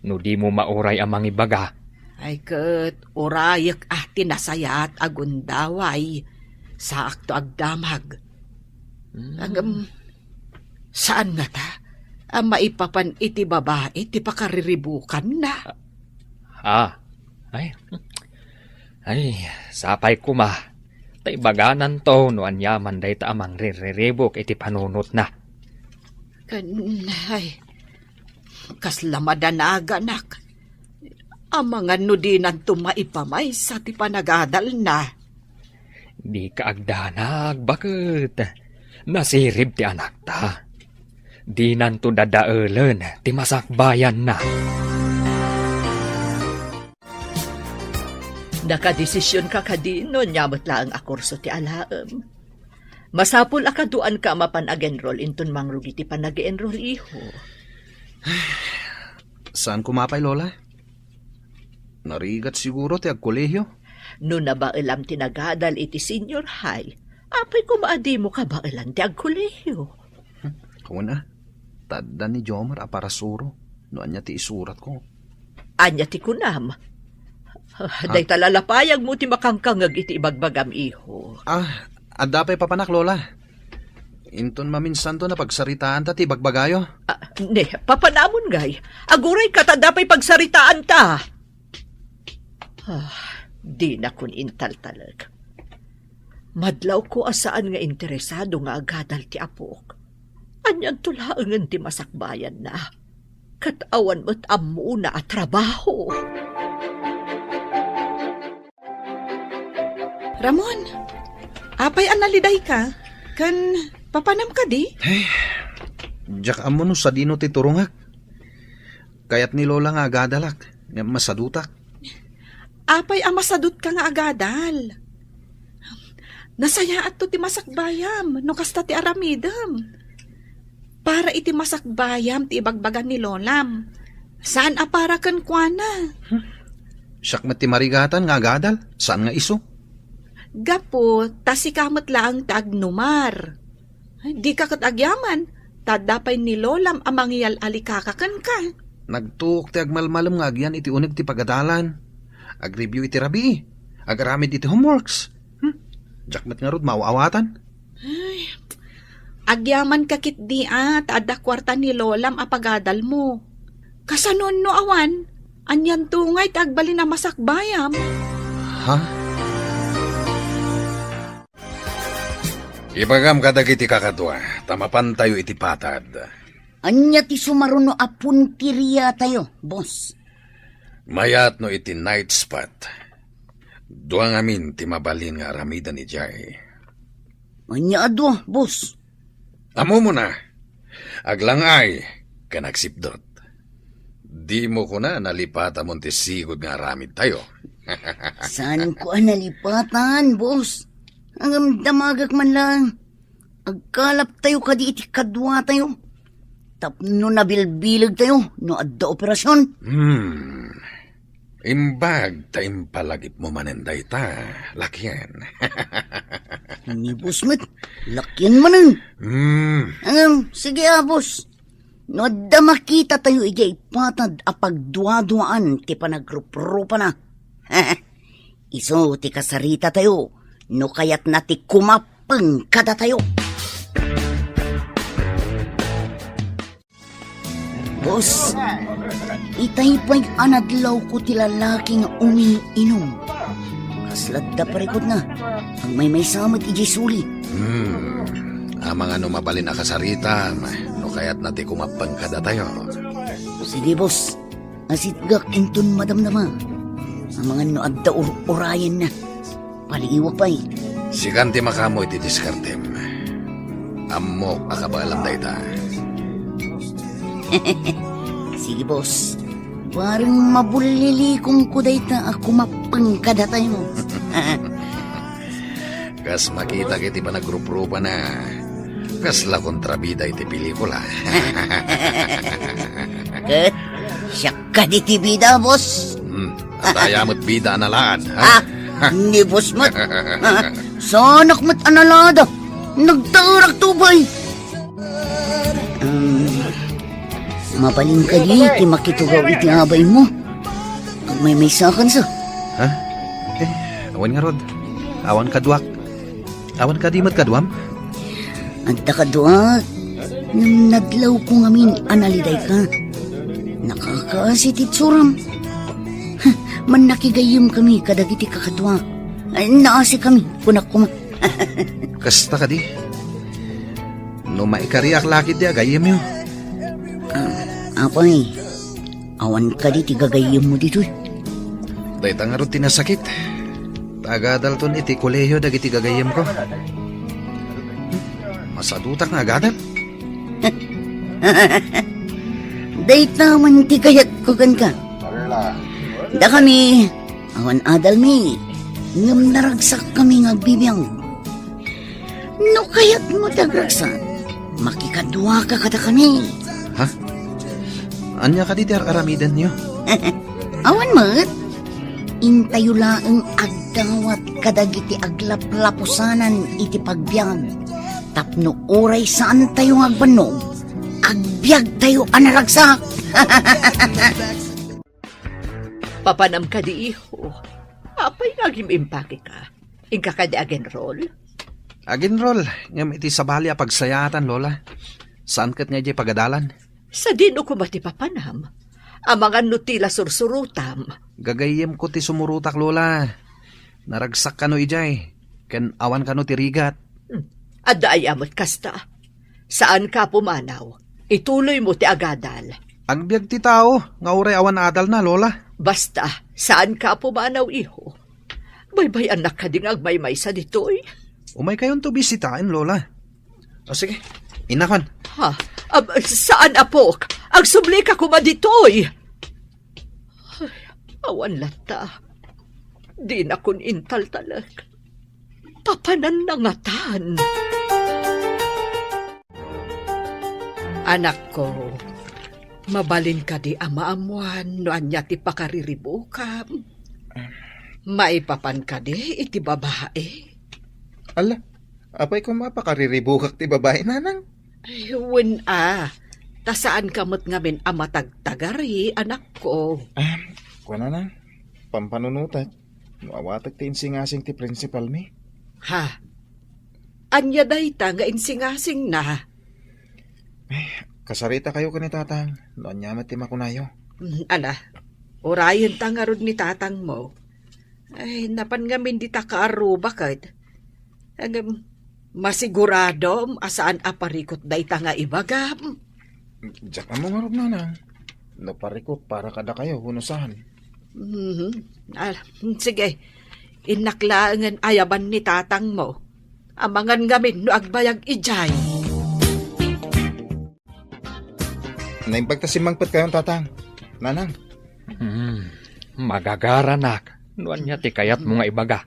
no di mo mauray ang mangibaga. Ay ket urayak tinasayat agundaway sa akto agdamag. Ang saan nga ta? Ang maipapan iti babae ti pakariribukan na. Ay, sapay kuma. Taibaganan to no anyaman day ta amang riribok iti panunot na. Ay, kaslamadanak. Ang mga nudinan tumaipamay sa ti panagadal na. Di ka agdanag, bakit? Nasirib ti anak ta. Di nanto dadaelen ti masakbayan na. Nakadesisyon ka kadino, nyamot lang a kurso ti alaem. Masapul akaduan ka mapan ag-enroll inton mangrugi ti panag-enroll iho. Saan kumapay, Lola? Narigat siguro ti agkolehyo? No nabailam tinagadal iti senior high, apay kumaadi mo ka bailan ti agkolehiyo. Kuna, tadda ni Jomar aparasuro. No anya ti isurat ko. Anya ti kunam. Day talalapayag mo ti makangkangag iti ibagbagam iho. Adapay papanak, Lola. Inton maminsan to na pagsaritaan ta ti bagbagayo. Ne, papanamon gay. Aguray ka tadapay pagsaritaan ta. Di na kun intal talag. Madlaw ko asaan nga interesado nga agadal ti apok. Anyan tulaangan ti masakbayan na. Katawan mo't amu na at trabaho. Ramon, apay analiday ka? Kan papanam ka di? Jak amo no sa dino ti turungak. Kayat ni Lola nga agadalak. Nga masadutak. Apay amasadut ka nga agadal. Nasaya at to ti masakbayam, no kasta ti aramidam. Para iti masakbayam ti ibagbagan ni Lolam. Saan apara kan kuana? Siyak ti marigatan nga agadal. Saan nga iso? Gapo, tasikamot lang tagnumar. Di ka katagyaman, tadapay ni Lolam amangyal alikakakan ka. Nagtuok ti agmalmalam nga agyan iti uneg ti pagadalan. Ag-review iti rabi. Ag-aramid iti homeworks. Jakmat nga rod mauawatan. Agyaman kakit di taada kwarta ni Lolam apagadal mo. Kasanon no awan, anyan tungay tagbali na masakbayam. Ha? Ibagam kadagiti kakadwa, tamapan tayo iti patad. Anya ti sumaruno apun tiriya tayo, boss. Mayat no iti night spot. Duang amin ti mabalin nga aramida ni Jay. Anya adwa, boss. Amo mo na, aglangay ka nagsipdot. Di mo ko na nalipata mo ti sigod nga aramid tayo. Saan ko nalipatan, boss? Ang damagak man lang. Agkalap tayo kadi iti kadwa tayo. Tapno nabilbilag tayo no adda operasyon. Imbag ta impalagip mo manenday ta, lakyan. Ni boss met, lakyan manan. Sige boss. No adda makita tayo ijay patad apagdua-duaan ti panagrup-rupa na. Iso ti kasarita tayo. No kayat na ti kumap kumapangkada tayo. Boss, itay pa'y anadlaw ko ti lalaki nga umiinom. Kasladda parikot na, ang may samad ijisuli. Amang ano mabalin na kasarita, no kaya't nati kumapangkada tayo. Sige boss, asitgak inton madamdama. Ang mga no adda orayan na. Paliiwa pa'y. Sikan ti makamoy ti diskartem. Amok akabalam dayta. Sige boss, parang mabulili kong kudayta ako mapangkada tayo. Kas makita kiti pa nagrup-rupa na. Kas la kontrabida iti pelikula. Ket, siya ka di ti bida, boss. At ayamot bida analaan. Hindi, boss, mat. Sanak mat analada. Nagtarak tubay. Mapaling ka di, ti makitugaw iti abay mo. Kung may sakan sa. Ha? Awan nga rod. Awan kadwak. Awan kadimat kadwam. Anta ka doa, nang nadlaw ko ngamin analiday ka. Nakakaasit itsuram. Man nakigayim kami kadagiti kakadwa. Naasi kami, punak kuma. Kasta ka di. No maikariak lakit di agayim yun. Apay, awan ka di tigagayim mo dito. Dayta nga ron tinasakit. Tagadalton iti kolehiyo dagiti gagayim ko. Masadutak nga agadal. Dayta man ti kayat ko kan ka. Da kami, awan adal mi, ngam naragsak kami nga bibiyang. No kayat mo tagragsak, makikadwa ka kada kami. Ha? Anya ka di aramidan niyo? Awan mat, intayo laeng agdawat kadagiti aglaplapusanan iti pagbiag. Tapno oray saan tayo agbanog, agbiag tayo anaragsak. Papanam ka di iho. Apay naging impake ka. Ingka ka di again roll? Agin roll, ngam iti sabali a pagsayatan, Lola. Saan kat nga di pagadalan? Sa dino ko mati papanam. Ang mga nutila sursurutam. Gagayim ko ti sumurutak, Lola. Naragsak ka no ijay. Ken awan ka no ti rigat. Adda ay amot kasta. Saan ka pumanaw? Ituloy mo ti agadal. Agbiag ti tao, nga uray awan adal na, Lola. Basta, saan ka pumanaw, iho? Baybay anak ka ding agmaymay sa ditoy. Umay kayon to bisitain, Lola. O sige, inakon. Ha? Saan apok? Agsubli ka kuma ditoy. Ay, awan lata. Di na kun intal talag. Papanan na ngatan. Anak ko, mabalin ka di amaamuan no anya ti pakariribukam. Maipapan ka di iti babae. Ala, apay ko mapakariribuhak ti babae, nanang. Ayun tasaan kamot ngamin amatagtagari, anak ko. Kuha na, pampanunutat. Nuawatag ti insingasing ti principal mi. Ha? Anya dayta nga insingasing na. Kasarita kayo ka ni tatang. Noon niya mati makunayo. Ala, orayon tangarod ni tatang mo. Ay, napan ngamin di takaaru, bakit? Masigurado asaan aparikot dayta nga ibagam. Diyak mo nga rin, nanang. Naparikot para kada kayo hunusahan. Sige, inaklaan ayaban ni tatang mo. Amangan ngamin no agbayag ijay. Naimbagtasimangpat kayong tatang. Nanang. Magagaranak. Nuan niya ti kayat mo nga ibaga.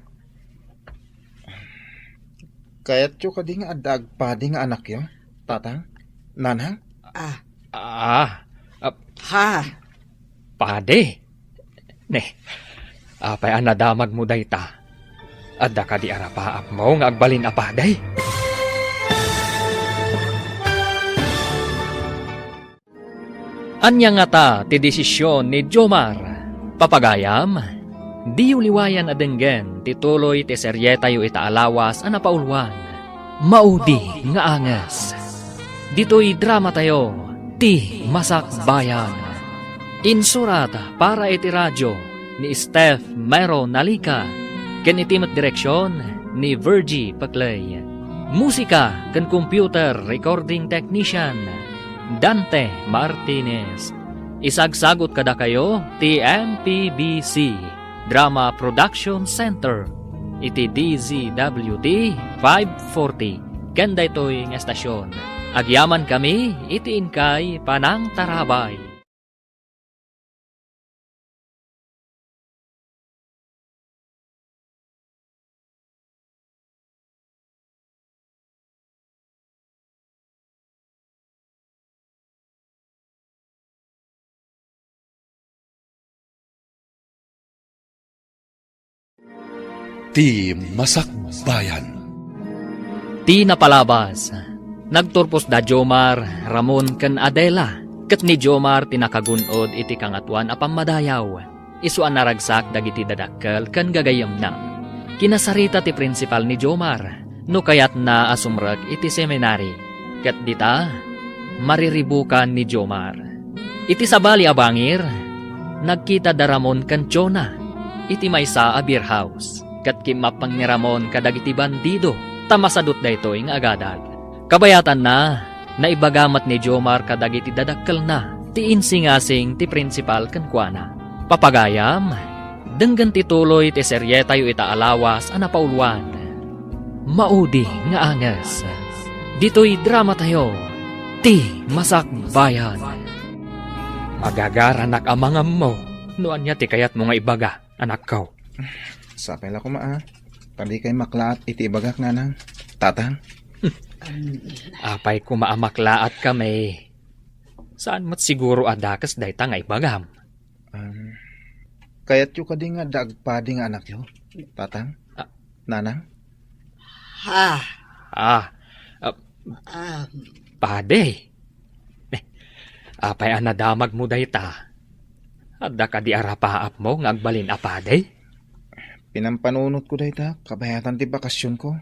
Kaya't yung kadi nga adag pa di nga anak yo, tatang. Nanang. Ha? Pade. Ne, apay anadamag mo dayta. Adda ka di arapaap mo nga agbalin apaday. Anya nga ta ti desisyon ni Jomar. Papagayam, di uliwayan adenggen ti tuloy ti seryeta yu itaalawas a napaulwan. Maudi nga angas. Dito'y drama tayo, ti masakbayan. Insurat para iti radyo ni Steph Mero Nalika. Ken itimat direksyon ni Virgie Paclay. Musika ken computer recording technician Dante Martinez. Isagsagot kada kayo ti MPBC Drama Production Center iti DZWD 540 ken daytoy nga estasyon. Agyaman kami iti inkay Panang Tarabay. Ti Masakbayan. Ti napalabas. Nagturpos da Jomar, Ramon ken Adela. Ket ni Jomar tinakagunod iti kangatuan a pamadayaw. Isuan naragsak dagiti dadakkel ken gagayem na. Kinasarita ti prinsipal ni Jomar, no kayat na asumrek iti seminary. Ket dita, mariribukan ni Jomar. Iti sabali a bangir, nagkita da Ramon ken Jonah. Iti maysa a beer house. Ket kimapang ni Ramon kadagiti bandido, tamasadot daytoy nga agadal. Kabayatan na, naibagamat ni Jomar kadagiti dadakkel na, ti insingasing ti prinsipal ken kuana. Papagayam, denggan ti tuloy ti serye tayo itaalawas a napauluan. Maudi nga angas. Dito'y drama tayo, ti masakbayan. Agagaranak amangam mo, noan niya ti kayat mo nga ibaga, anak ko. Sapay la ko maa. Tadi kay maklaat iti ibagak nanang. Tatang. Apay ko maamaklaat kami. Saan mat siguro adakas dayta nga ibagam? Kayat yu kadi nga dagpadi nga anak yo. Tatang. Nanang. Pade. Apay anadamag mo dayta. Adda ka di arapaap mo nga agbalin apade? Pinampanunot ko dayta, kabayatan ti bakasyon ko.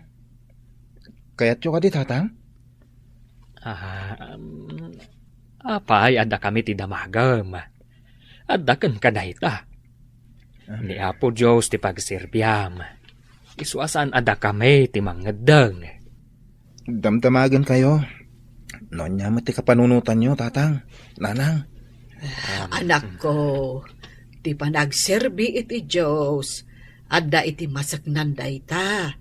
Kayat yu kadi tatang? Apay, adda kami ti damagam. Adda ken kadayta. Ni Apo Diyos ti pagsirbiyam. Isuasan adda kami ti mangedeng. Damdamagan kayo. Noon niya mo ti kapanunutan nyo, tatang. Nanang. Anak ko, ti panagserbi iti Diyos, adda iti masaknan dayta.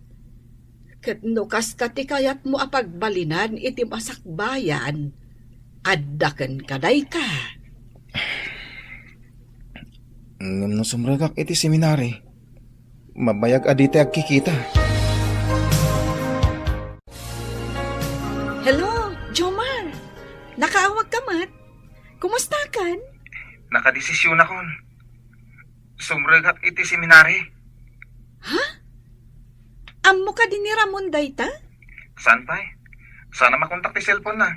Ket nukas ka ti kayat mo apagbalinan iti masakbayan, adda ken kadayta. Ngam no sumragak iti seminary, mabayag adite agkikita. Hello, Jomar. Nakaawag ka mat? Kumusta kan? Nakadesisyon akon. Sumragak iti seminary. Ammo ka din ni Ramon dayta? Saan pa'y? Sana makontak ti cellphone na.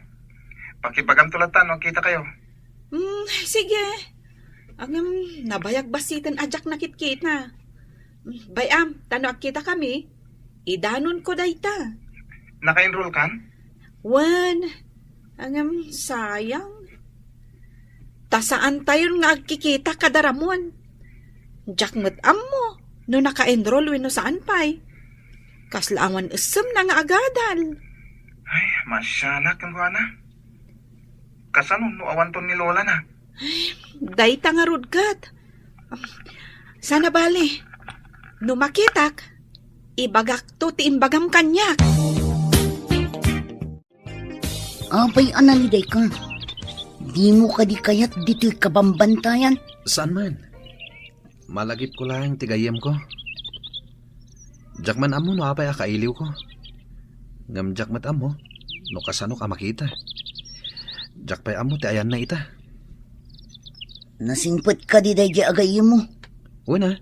Pakibagam tulatan, no, kita kayo. Sige. Ang nabayag basitan ajak nakit na. Bayam, tano kita kami. Idanon ko dayta. Naka-enroll kan? Wan. Ang sayang. Tasaan tayo nga agkikita kada Ramon. Jakmet ammo. No naka-enroll no saan pa'y. Kaslaawan isem na nga agadal. Ay, masyanak ang kuana. Kasanon no awanton ni Lola na. Dayta nga rudgat. Sana bali. No makitak, ibagak to ti imbagam kanyak. Abay analiday ka. Di mo ka di kayat dito'y kabambantayan. Saan man? Malagip ko lang tigayem ko. Jakman amo no apay akailiw ko. Ngam jakmat amo, no kasano ka makita. Jakpay amo ti ayan na ita. Nasingpet ka di day agay mo. Una,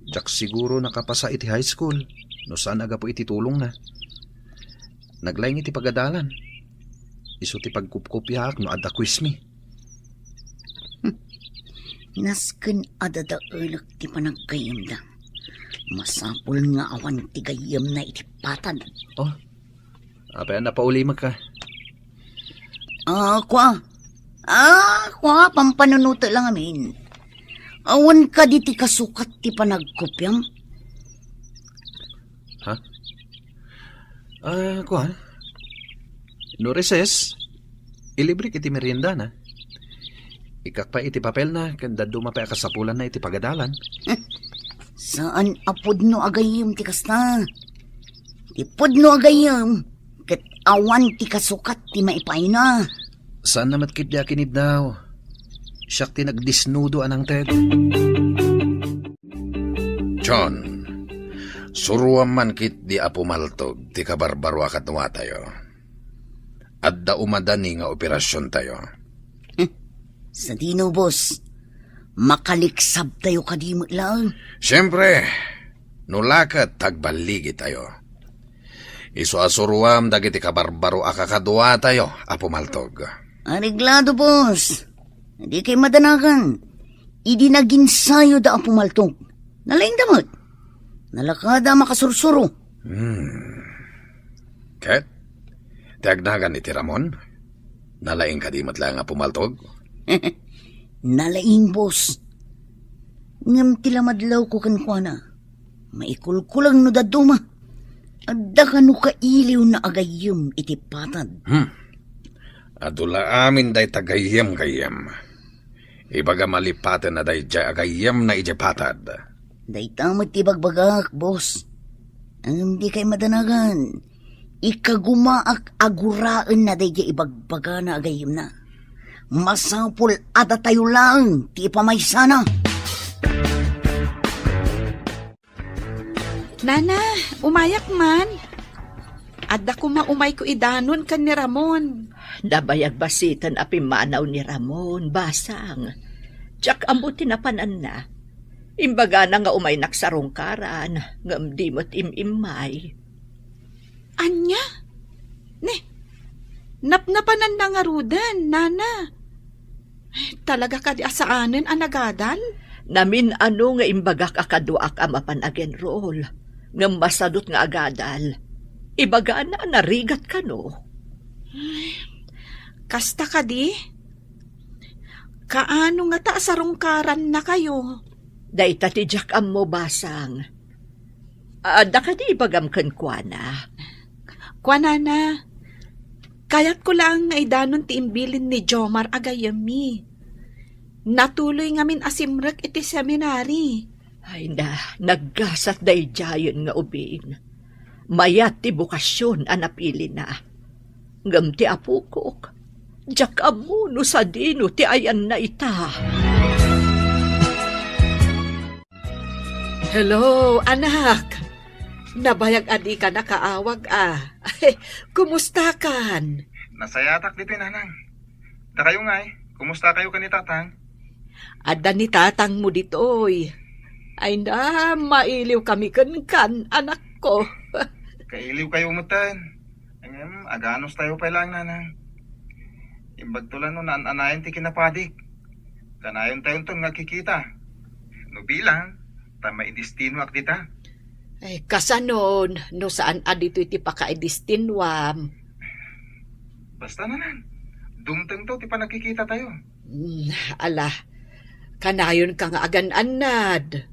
jak siguro nakapasa iti high school, no saan aga po iti tulong na. Naglaing iti pagadalan. Iso ti pagkupkupyaak no adda quiz me. Nasken adada ulak ti panagkayam da. Masapul nga awan ti gayam na iti patan. Oh, Apay napauli ka. Kwa, pampanunuto lang amin. Awan ka di ti kasukat ti panagkopyam. Kuha. No recess, ilibre kiti merienda na. Ikak pa iti papel na, kanda dumapay kasapulan na iti pagadalan. Saan apod no agayim ti kasta? Ipod no agayim, ket awan ti kasukat ti maipay na. Saan namat kitya kinid daw? Siyak ti nagdisnudo anang ted. John, suruan man kit di apumaltog, ti kabarbaro akatwa tayo. At da umadani nga operasyon tayo. Sa dino, boss, makaliksab tayo kadimot lang. Siyempre, nulakat tagbaligi tayo. Isu asuruam dagiti kabarbaro akakadwa tayo, apumaltog. Ariglado, boss. Hindi kay madanagan. Idi naginsayo da ang pumaltog. Nalaing damot. Nalakada makasursuro. Ket, tiagnagan ni Ramon? Nalaing kadimot lang nga pumaltog? Nalaing, boss. Ngam tilamadlaw ko kankwana. Maikulkulang no daduma. Adda ka no kailiw na agayom iti patad. Adula amin day tagayem-gayem. Ibaga malipatan na day jay agayem na ijepatad. Day tamad ti bagbagak, boss. Ang di kay madanagan. Ikagumaak aguraan na day ibagbaga na agayom na. Masapul ada tayo lang, ti pamaysana. Nana, umayak man. Adda ko maumay ko idanon kan ni Ramon. Nabayag basitan api manaw ni Ramon, basang. Tsak ambuti na panan na. Imbaga na nga umay naksarongkaran, ngam di mo't imimay. Anya? Napnapanan na nga rudan, Nana. Talaga ka di asaanan anagadal? Namin ano nga imbaga kakaduak amapan again roll. Ngam masadot nga agadal. Ibaga na narigat ka no. Kasta ka di? Kaano nga ta sarungkaran na kayo? Dayta ti jak am mo basang. Da ka di ibagam kankwana. Kwanana, kayat ko lang nga idanon ti imbilin ni Jomar agayami. Natuloy ngamin asimrek iti seminary. Ay na, naggasat day jayon nga ubin. Mayat ti bukasyon anapili na. Ngam ti apukok. Jak amuno sa dino ti ayan na ita. Hello, anak. Nabayag adi ka nakaawag Kumusta kan? Nasayatak dito nanang. Da kayo nga kumusta kayo ka ni tatang? Adda ni tatang mo ditoy. Ay na, mailiw kami kan, anak ko. Kailiw kayo mutan. Aganos tayo pa lang nanang. Imbagtulan no naan-anayan ti kinapadik. Kanayon tayo itong nakikita. No bilang, tama idistino ak dita. Ay, kasanon, no saan adito iti pakaidistinwam. Basta nanan. Dumteng to ti pa nakikita tayo. Ala, kanayon ka nga agan-anad.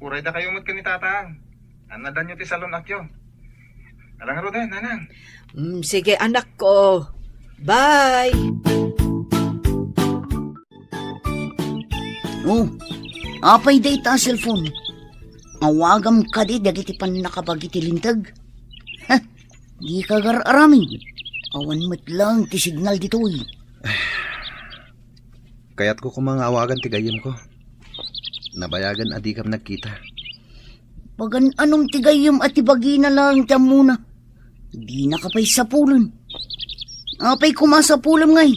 Uray da kayo mat ka ni tatang. Anadan nyo ti salon akyo. Alang rodan, nanang. Sige anak ko. Bye! Oh, apay day ta cellphone. Awagam ka di dagiti pan nakabagiti lintag. Di ka gar-aramin. Awan mo't lang ti signal ditoy. Kaya't ko kumang-awagan ti gayem ko. Nabayagan adi kam nagkita. Pagan anong tigayom at ibagi na lang tiyan muna. Di na kapay sapulan. Apay kumasapulam ngay.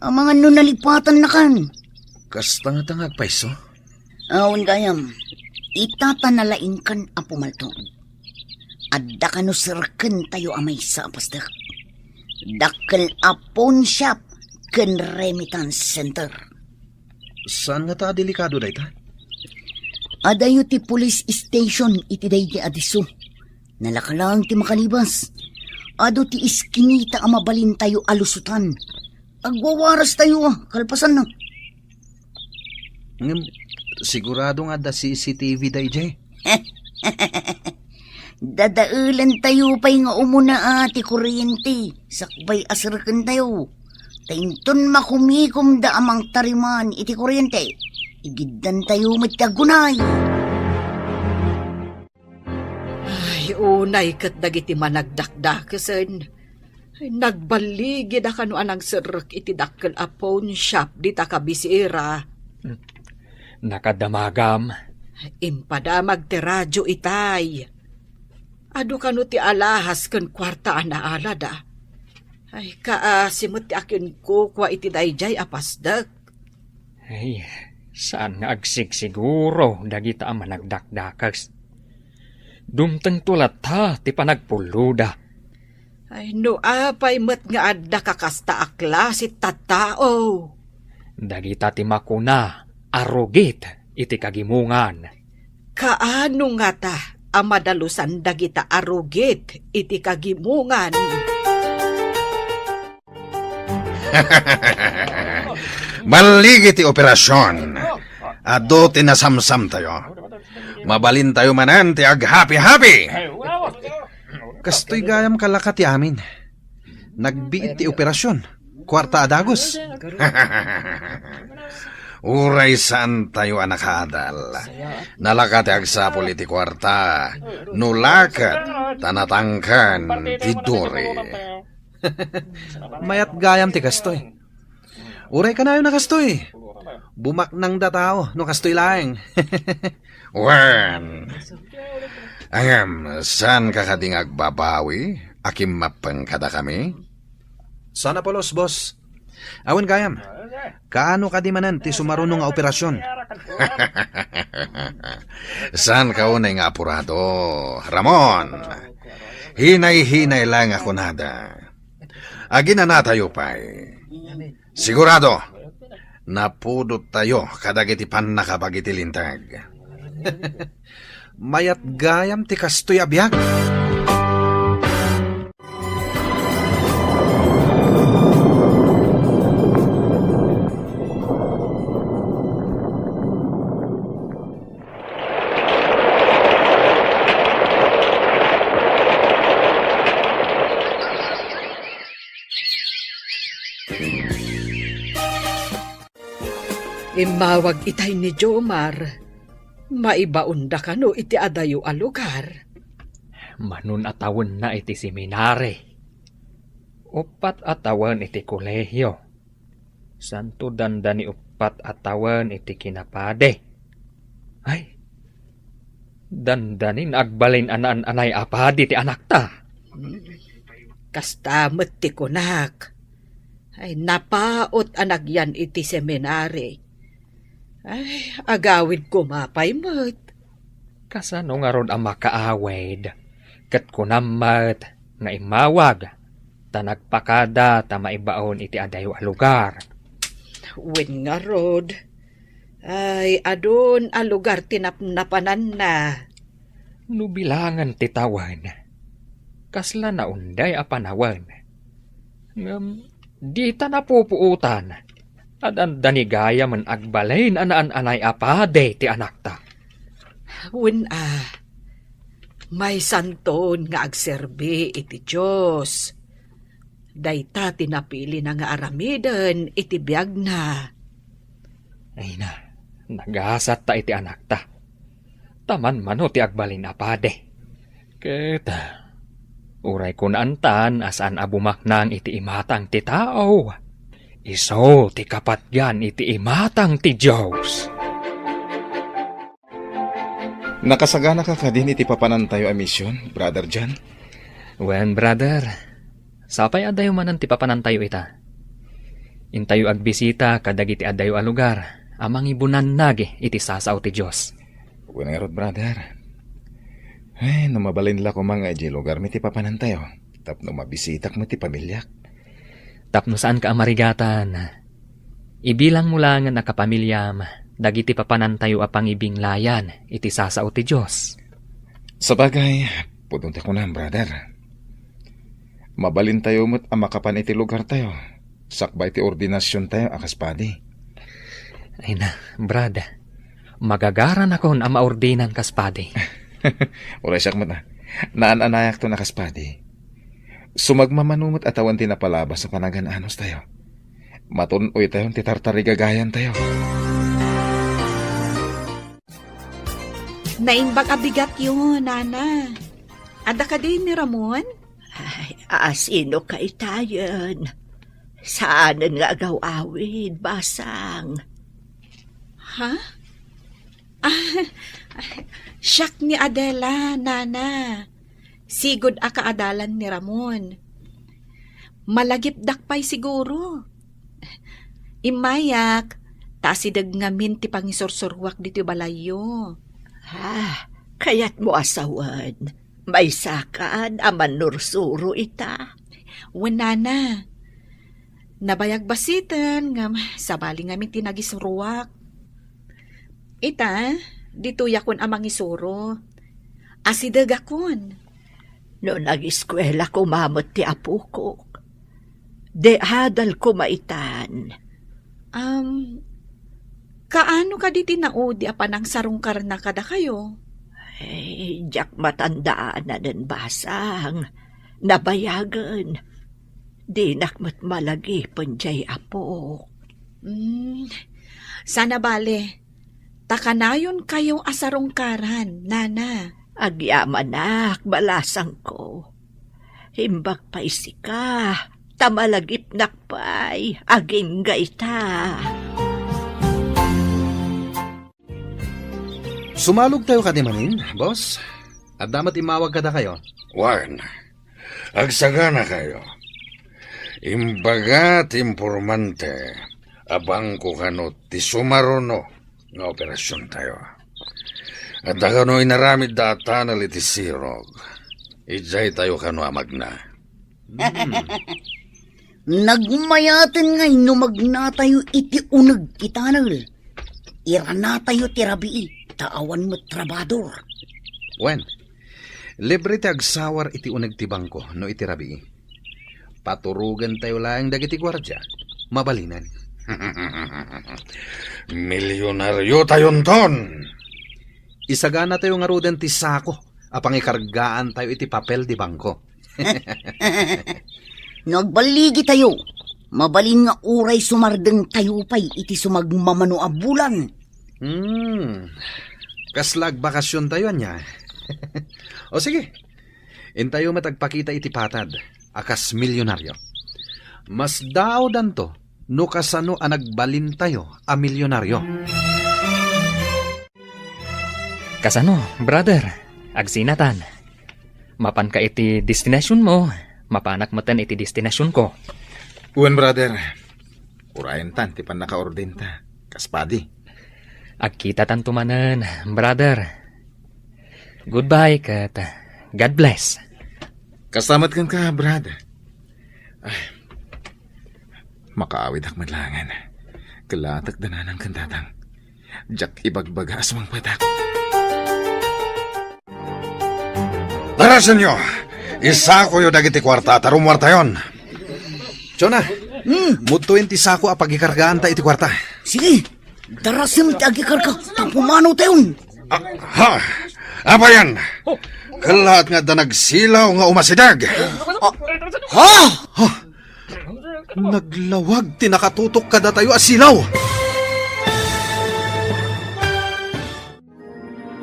Ang mga nunalipatan na kan. Kastanga-tangag paiso. Awan gayam. Itatanalain kan ang pumaltong. Adda ka no sirken tayo amay sa apasdak. Dakkel apon shop ken remittance center. Saan nga ta delikado day ta? Adayo ti police station iti day di adiso. Nalakalang ti makalibas. Ado ti iskinita ang mabalin tayo alusutan. Agwawaras tayo kalpasan na. Ngem, sigurado nga da CCTV dayjay. Dadaulan tayo pa'y nga umuna ati kuryente. Sakbay asarkan tayo. Tainton makumikom da amang tariman iti kuryente. Igiddan tayo matagunay. Ay, unay kat dagiti managdakdakasen. Ay, nagbaligid a kano anang serek iti dakkel a pawn shop di takabisira. Nakadamagam. Impadamag ti radyo itay. Ado kano ti alahas ken kwarta anaala da. Ay, simot ti akin ko kwa iti dayjay apasdak. Ay, saan nga agsigsiguro dagita ang managdakdakas. Dumteng tulat ha, ti panagpuluda. Ay, no apay met nga adda kakasta a klase tattao. Dagita ti makuna, arugit, iti kagimungan. Kaano nga ta, ang madalusan dagita arugit, iti kagimungan. Maligi ti operasyon. Ado tinasamsam tayo. Mabalin tayo manan ti ag-happy-happy. Kastoy gayam kalakat ti amin. Nagbiit ti operasyon. Kwarta adagos. Uray saan tayo anakadal. Nalakat ti agsapol iti kwarta. Nulakat tanatangkan ti duri. Mayat gayam ti kastoy. Uray ka na yun na kastoy. Bumaknang da tao no kastoy laeng. Wan. Angam, saan ka kading agbabawi? Akim mapang kada kami? Sana polos, boss. Awan gayam. Kaano ka di manan ti sumarunong nga operasyon? Saan ka unay nga apurado? Ramon, hinay-hinay lang ako nada. Agina na tayo pa'y. Sigurado, napudot tayo kadagiti pan nakabagiti lintag. Mayat gayam ti kastoy abiyag. Imawag itay ni Jomar. Maibaunda ka no iti adayo a lugar. Manun atawan na iti seminare. Upat atawan iti kolehiyo. Santo dandani upat atawan iti kinapade. Ay, dandanin agbalin anay apadi ti anak ta. Kastamet ti kunak. Ay, napaot anagyan iti seminari. Ay, agawid ko mapay met. Kasano nga ron ang makaawed. Kat kunamat nga imawag. Tanagpakada ta maibaon iti adayo a lugar. Wen nga rod. Ay, adon a lugar tinapnapanan na. Nubilangan titawan. Kasla na unday a panawan. Di ta napupuutan. At ang danigaya man agbalain anay apade ti anak ta. Wen may santon nga agserbi iti Diyos. Dayta tinapili na nga aramiden iti biyag na. Ay na, nagasat ta iti anak ta. Taman mano ti agbalin apade. Kita, uray kunantan asan abumaknang iti imatang ti tao. Iso ti kapatyan iti imatang ti Diyos. Nakasagana ka din iti papanan tayo a misyon, Brother John? Wen, brother, sapay adayo manan ti papanan tayo ita. Intayo agbisita kadagiti adayo a lugar, amang ibunan nagi iti sasaw ti Diyos. Wen nga rod, brother. Ay, numabalin la ko mga iti lugar mi ti papanan tayo. Tapno mabisitak mo ti pamilyak. Tapno saan ka amarigatan. Ibilang mo lang nga nakapamilyam, dagiti papanan tayo apang ibinglayan, iti sasao ti Diyos. Sabagay, pudunta ko na, brother. Mabalin tayo mo't amakapan iti lugar tayo. Sakbay ti ordinasyon tayo akas padi. Ay na, brad. Magagaran ako na maordinan kaspadi. Uray siyak mo na. Naan-anayak to nakas padi. Sumagmamanumot at awan tinapalabas sa panagananos tayo. Matunoy tayo ti tartarigagayan tayo. Naimbag abigat yun, Nana. Ada ka din ni Ramon? Ay, sino ka itayan? Saanan nga agaw-awid, basang? Ha? Siyak ni Adela, Nana. Sigod akaadalan ni Ramon. Malagip dakpay siguro. Imayak, tasidag ngamin ti pangisursurwak dito balayo. Kayat mo asawan. May sakan aman nursuro ita. Wanana. Nabayag basitan ngam sabali ngamin tinagisuruwak. Ita, dito yakon amang isuro. Asidag akon. No nag-eskwela ko mamot ti apo ko. De hadal ko maitan. Kaano ka di tinaudi apan ang sarungkar na kada kayo? Diyak matandaan na din basang. Nabayagan. Di nakmat malagi panjay apo. Sana bale. Takanayon kayo asarungkaran, Nana. Agyamanak, balasang ko. Himbak pa isika. Tamalagip nakpay. Aging gaita. Sumalog tayo kadimanin, boss. At damat imawag kada kayo. Wan, agsagana kayo. Imbagat impormante, abang ko kano ti sumarono nga operasyon tayo. At kano inaramid data na liti sirog. Ijay tayo kano amagna. Nagmayaten ngay no magnatayo iti unag kitanal. Irana tayo tirabii. Taawan mo trabador. Wen, libre ti agsawar iti unag ti bangko no iti rabii. Paturugan tayo lang dagiti gwardya. Mabalinan. Milyonaryo tayon ton. Isagana tayo nga roden ti sako. Apang ikargaan tayo iti papel di bangko. Nagbaligi tayo. Mabalin nga uray sumardeng tayo pa'y iti sumagmamano a bulan. Kaslag bakasyon tayo niya. O sige, intayo matagpakita iti patad, akas milyonaryo. Mas dao danto, no kasano a nagbalin tayo a milyonaryo. Kasano, brother? Agsinatan. Mapan ka iti destinasyon mo, mapanak matan iti destinasyon ko. Uwan, brother. Urayan tan, ti pan naka-ordin ta. Kaspadi. Agkita tantumanan, brother. Goodbye, kat God bless. Kasamat kan ka, brad. Ay, makaawid ak madlangan. Kalatak dananang kantatang. Diyak ibagbaga aswang patak. Darasan nyo! Isa ko yung dagiti kwarta, tarumwarta yon. Chona, mutuin ti sako a pagikargaan ta iti kwarta. Sige, darasim ti agikar ka. Tapumano tayon. Ha? Apa yan? Kalat nga da nagsilaw nga umasidag. Ha? Naglawag ti nakatutok kada tayo asilaw.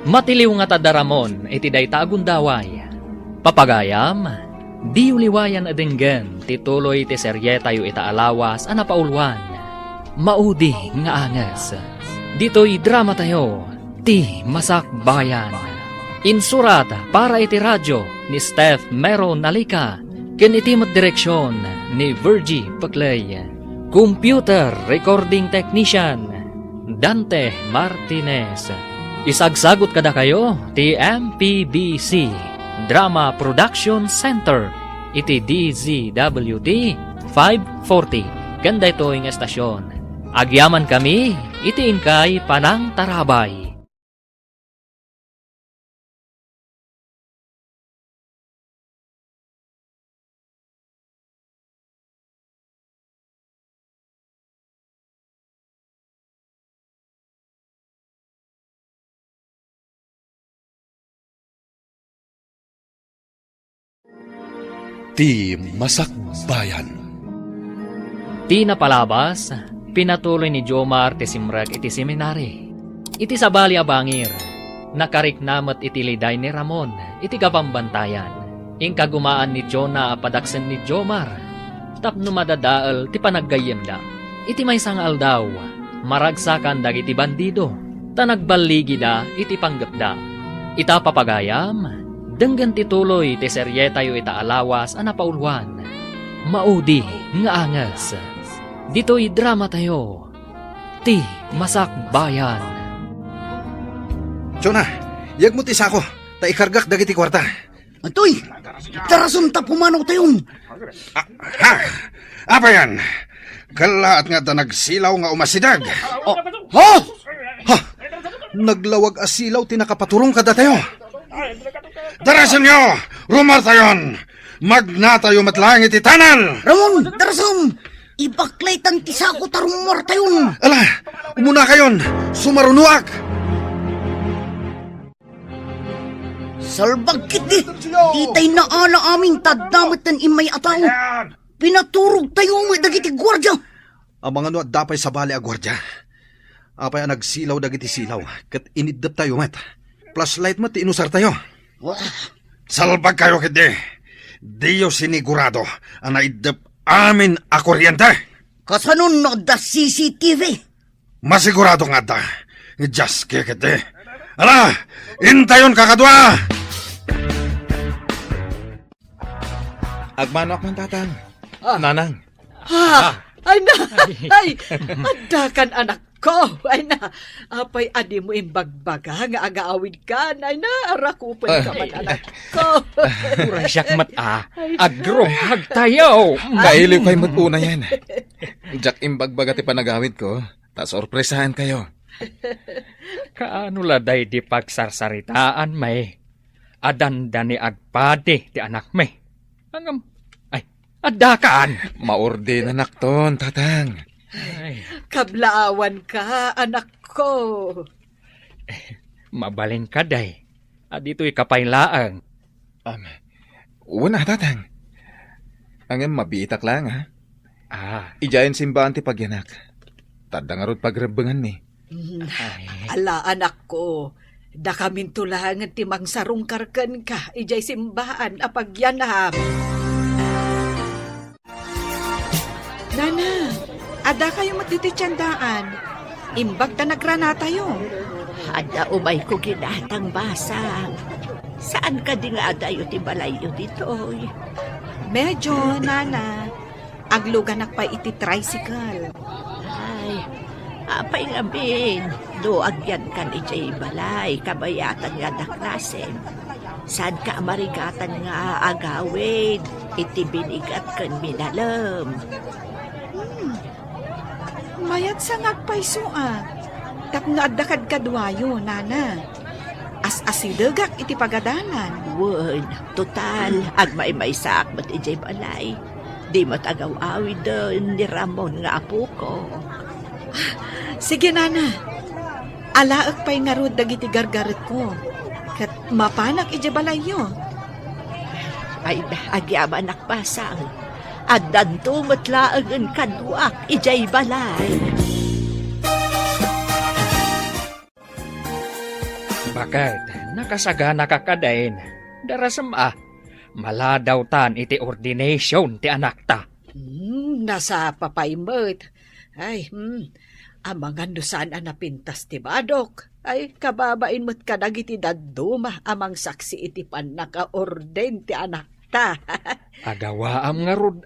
Matiliw nga tadaramon, iti dayta agundaway. Papagayam, di uliwayan adenggan, tituloy ti serye tayo itaalawas, anapaulwan. Maudi nga angas. Dito'y drama tayo, ti Masak Bayan. Insurat para iti radyo ni Steph Meron Nalika, ken iti direksyon ni Virgie Paclay. Computer Recording Technician, Dante Martinez. Isagsagot kada kayo, ti MPBC Drama Production Center, iti DZWT 540. Ganda ito yung estasyon. Agyaman kami, iti inkay Panang Tarabay. Ti Masakbayan. Ti napalabas, pinatuloy ni Jomar ti simrag iti seminary. Iti sabali a bangir, nakariknamat iti liday ni Ramon, iti kapambantayan. Ingkagumaan ni Jonah apadaksen ni Jomar. Tapno madadaal ti panaggayem da. Iti may sangal daw, maragsakan dagiti bandido. Tanagbaligi da iti panggap da. Ita papagayam, denggan tituloy ti seryetayo ita alawas anapaulwan. Maudi nga angas. Dito'y drama tayo. Ti Masakbayan. Jonah, yag mo ti sako. Ta ikargak dagiti kwarta. Atoy, tarasun ta pumanaw tayon. Ha? Apa yan? Kalaat nga ta nagsilaw nga umasidag. Ha? Ha? Naglawag asilaw tinakapaturong kada tayo. Darasan nyo! Rumar tayon! Magna tayo matlang iti tanan! Ramon, tarasun! Ibaklaitan ti sako tarumor tayon. Ala, umuna kayon! Sumarunuak! Salbag kiti, ditay na ala aming tadamatan imay ataw. Pinaturog tayo may dagiti gwardya. Ang mga no dapay sa bali a gwardya. Apay ang nagsilaw dagiti silaw. Kat inidap tayo met. Flashlight mo ti inusar tayo. Salbag kayo kiti! Diyo sinigurado ang naidap amin a kuryente! Kasanon no da CCTV. Masigurado nga da. Just kiti. Ala! Intayon kakadwa! Agmanok man tatang. Nanang. Ay na! Ay! Adakan anak ko! Ay na! Apay adi mo imbagbaga nga agaawid ka. Ay na! Arakupan ka man anak ko! Uray siyak mat agrong tayo. Kailiw kayo matuna yan. Jack imbagbaga ti panagawid ko. Ta sorpresahan kayo. Kaano laday di pagsarsaritaan may adanda ni agpade ti anak may. Angam, ay, adakaan. Maorde na nakton, tatang. Ay, Kablaawan ka, anak ko! mabalin ka day. Dito'y kapaylaang. Una, tatang. Ang mabitak lang, ha? Ijayan simbahan ti pagyanak. Tadang arod pagrebengan ni. Ala, anak ko, da kamin tulangan ti mangsarong karkan ka, ijay simbahan apagyanam. Nana, ada kayo matititsandaan. Imbag ta nagrana tayo. Ada umay ko ginatang basang. Saan ka di nga adayo ti balayo ditoy? Medyo, Nana. Agluganak pa iti tricycle. Ay, apay ngabin. Doagyan kan ijay balay, kabayatan nga daklasen. Saan ka marigatan nga agawid, iti binigat kan minalam. Mayat sa ngagpaysoa. Tapno addakad kadwayo, Nana. As-asidagak iti pagadalan. Won, total, agmay-may sa akmat ijay balay. Di matagaw-awid doon ni Ramon nga apo ko. Sige, Nana. Alaak pa'y ngarud dagiti gargaret ko. Kat mapanak iti balayo. Ay, agyaman nakpasang. At danto matlaangan kadwak ijay balay. Bakit? Nakasagana ka kadain. Darasam maladaw tan iti ordination ti anak ta. Nasa papaymot. Ay, amangan dosan napintas ti badok. Ay, kababain mo't kadagiti daduma amang saksi iti panaka-orden ti anak ta. Agawaam nga rod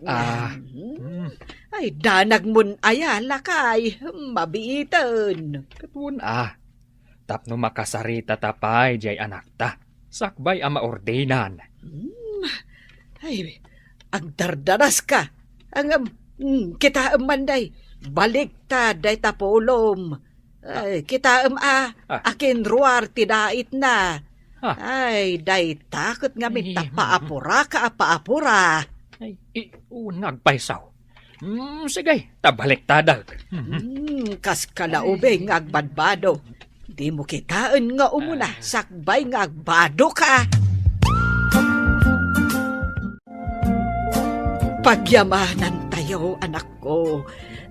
Ay, danag mun ayala kay, mabiitan. Katun tapno makasarita tapay jay anak ta. Sakbay ama ordenan. Ay, ang dardaras ka. Ang kita manday. Balik ta day tapolom. Ay, kita akin ruar tidait na. Ay, day takot nga minta paapura ka paapura. Ay, nagpaisaw. Sige, tabalik tadag. Kas kalaubay nga agbadbado. Di mo kitaan nga umuna, sakbay nga agbado ka. Pagyamanan tayo, anak ko.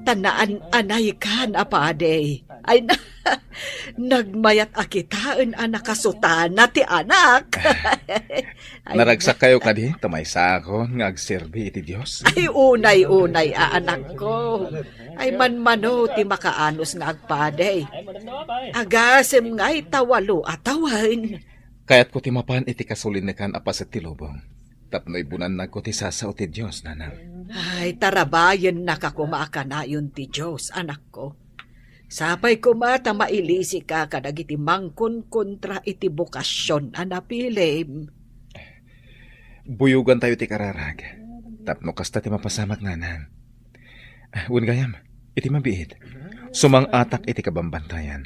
Tanaan anay ka na pade. Ay na, nagmayat akitaan anak kasutana ti anak. Ay, Naragsak kayo kadi, tamaysa ako nga agserbi iti Dios. Ay unay-unay anak ko. Ay manmano ti makaanos nga agpade. Agasem nga'y tawalo atawain. Kaya't ko ti mapan iti kasulinakan apas at tilubong. Tapno ibunan na ko ti sasaw ti Dios, nanang. Ay tarabayan nakakumaka na yun ti Diyos, anak ko. Sapay kumata mailisi ka kadagiti mangkon kontra iti bukasyon anapilim. Buyugan tayo ti kararag. Tapno kasta ti mapasamak, nanang. Wen gayam, iti mabiit. Sumang atak iti kabambantayan.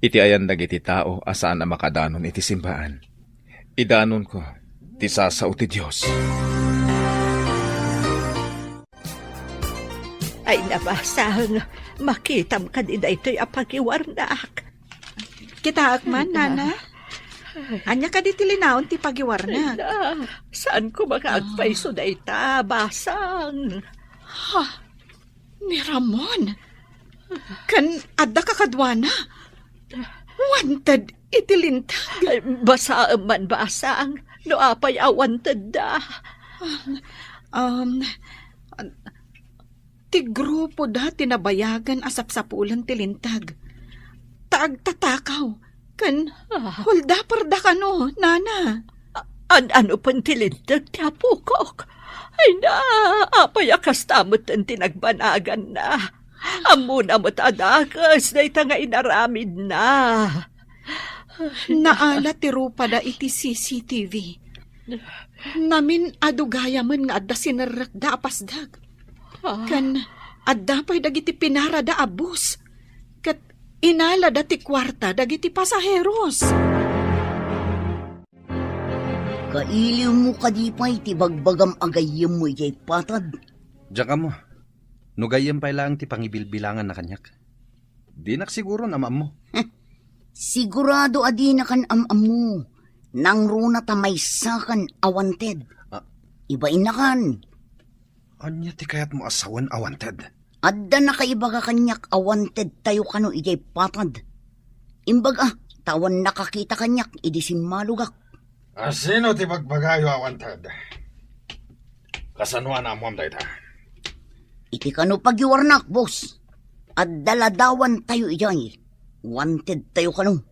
Iti ayan dagiti tao asaan na makadanon iti simbaan. Idanon ko, ti sasaw ti Dios. Ay nabasang makitam ka din ito'y apagiwarnak. Kita akman, nana. Anya ka di tilinaon ti pagiwarna. Saan ko makaagpaiso na ita, basang? Ha? Ni Ramon? Kan adda ka kadwana? Wanted itilintag. Ay, basa man basang, no apay awanted da. Ti grupo da tinabayagan asapsapulan tilintag. Taag tatakaw. Kan hulda parda ka no, nana. Ano pang tilintag ti apukok? Ay na, apay akastamot ang tinagbanagan na. Amuna mo't adakas na ita nga inaramid na. Naala ti rupa da iti CCTV. Namin adugaya man nga adda sinarak da apasdag. Kan adda pa'y dagiti pinara da abus. Kat inala da ti kwarta dagiti pasaheros. Kailiw mo kadipay ti bagbagam agayem mo ijay patad. Diyan ka mo. Nugayem pa lang ti pangibilbilangan na kanyak. Di siguro na mo. Sigurado adi na kan amam mo. Nang runa tamaysakan awanted. Ibain na kan. Anya ti kayat mo asawan awanted? Adda na kaibaga kanyak awanted tayo kano ijay patad. Imbaga, tawan nakakita kanyak idi simmalugak. Sino ti bagbagayo awanted? Kasanuan na amom dayta? Iti kano pagiwarnak, boss. Adda ladawan tayo ijay. Wanted tayo kano.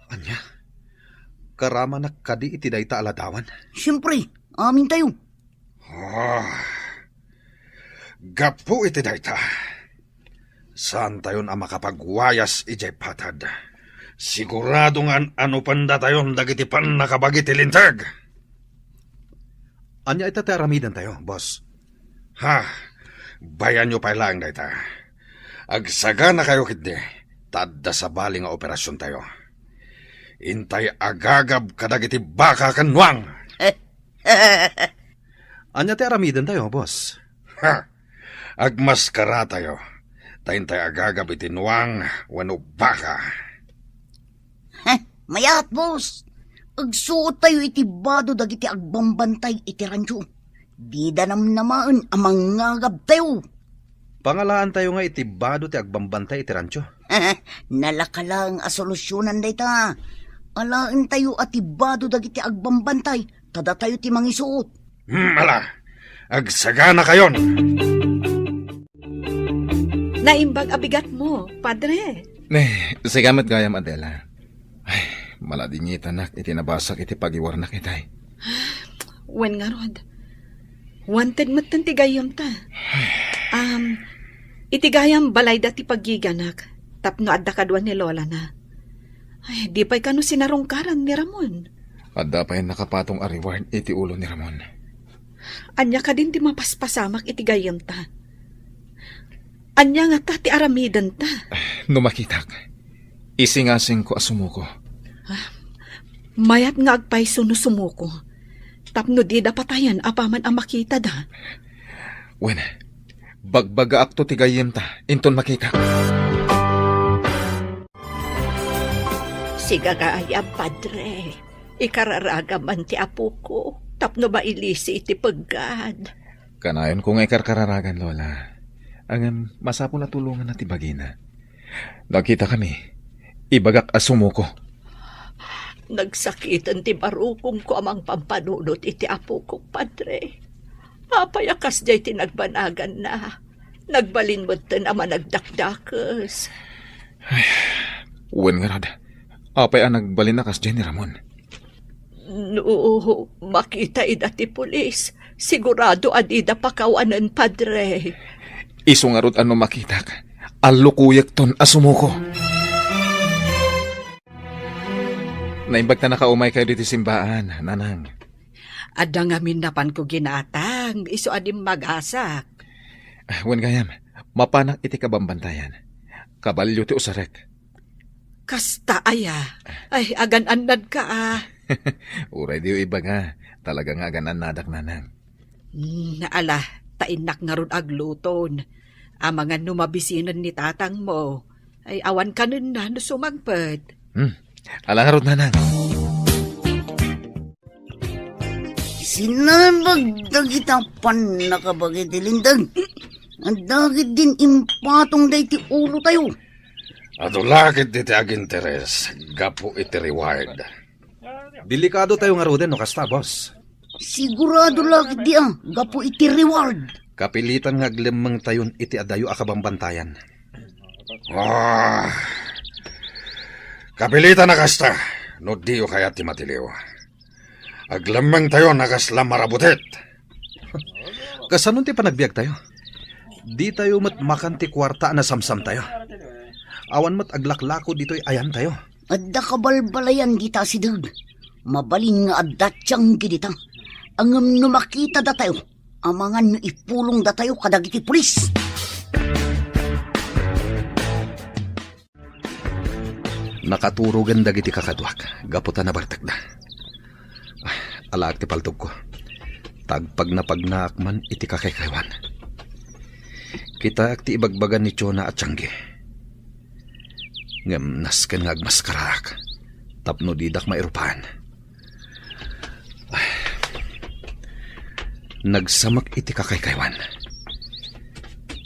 Anya? Karama na kadi iti dayta aladawan? Siyempre, amin tayo. Gapu iti dayta. Saan tayon ang makapagwayas ijay patad? Sigurado nga ano panda tayon dagiti pan nakabagi tilintag. Anya itataramidan tayo, boss? Bayan nyo pa lang dayta. Agsaga na kayo kitdi. Tadda sa bali nga operasyon tayo. Intay agagab kadagiti baka kanwang. Anya ti aramidan tayo, boss? Agmaskara tayo. Tayintay agagab itinuang wano baka. Mayat, boss. Agsuot tayo iti bado dagiti agbambantay iti rancho. Di danam namaan amang ngagab tayo. Pangalaan tayo nga iti bado ti agbambantay iti rancho. Nalakalang asolusyonan dayta. Alaan tayo at ibado dagiti agbambantay. Tada tayo ti mangisuot. Ala, agsaga na kayon. Naimbag abigat mo, padre. Sigamat gayam, Adela. Ay, maladingit anak, iti nabasak iti pagiwarnak itay. Wen nga rod. Wanted mo tantigayam ta. Itigayam balay dati paggiganak. Tapno adda kadwan ni Lola na. Ay, di pa'y kano sinarungkaran ni Ramon. Adda pa'y nakapatong reward iti ulo ni Ramon. Anya ka din di mapaspasamak itigayam ta. Anya nga ta ti aramidan ta. Numakitak. Isingasing ko asumuko. Mayat nga agpay sunusumuko. Tapno di dapatayan apaman ang makita da. Wen, bagbaga akto ti gayem ta. Inton makita. Siga kaya, padre. Ikararaga man ti apo ko. Tapno ba ilisi iti paggad. Kanayon ko nga ikarkararagan, Lola. Ang masapo na tulungan na tibagina. Nakita kami. Ibagak asumo ko. Nagsakitan ti barukong ko amang pampanunot iti apo kong padre. Papayakas jay tinagbanagan na. Nagbalin mo ta naman nagdakdakas. Uwan nga rod. Apay ang nagbalin na kas Jenny Ramon. No, makita idati pulis. Sigurado adida pakawanan padre. Iso nga rod ano makitak. Alukuyak ton asumo ko. Naimbag na nakaumay kayo dito simbaan, nanang. Ada nga minapan ko ginatang, iso adim magasak. Wan gayam, mapanak iti kabambantayan. Kabalyo ti usarek. Kasta aya. Ay, agan-anad ka ah. Uray diyo iba nga. Talaga nga ganan nadak nanang. Naala, tainak nga ron agluton. Ang mga numabisinan ni tatang mo, ay awan ka nun na sumagpad. Alang nga rod nanang. Sinabag dagitang pan nakabagay tilindag. Ang dagit din impatong day ti ulo tayo. Ato lakit iti aginteres, gapo iti reward. Delikado tayo nga roden, no kasta, boss. Sigurado lakit di gapo iti reward. Kapilitan nga aglemang tayon iti adayo akabambantayan. Kapilitan na kasta, no diyo kaya ti matiliw. Aglamang tayo nakasla marabutet. Kasanon ti panagbiag tayo? Di tayo mat makanti kwarta na samsam tayo. Awan mat aglaklako dito'y ayan tayo. Adda kabalbalayan kita si Dag. Mabalin nga addatyang gidita. Angam no makita da tayo. Amangan no ipulong da tayo kadagiti pulis. Nakaturugan dagiti kakadwak. Gaputan na bartak na. Alaak ti paltog ko. Tagpag na pagnaakman iti kakaykaywan. Kita ti ibagbagan ni Chona at Tiangge. Ngam nasken nga agmaskaraak. Tapno didak mairupan. Nagsamak iti kakaykaywan.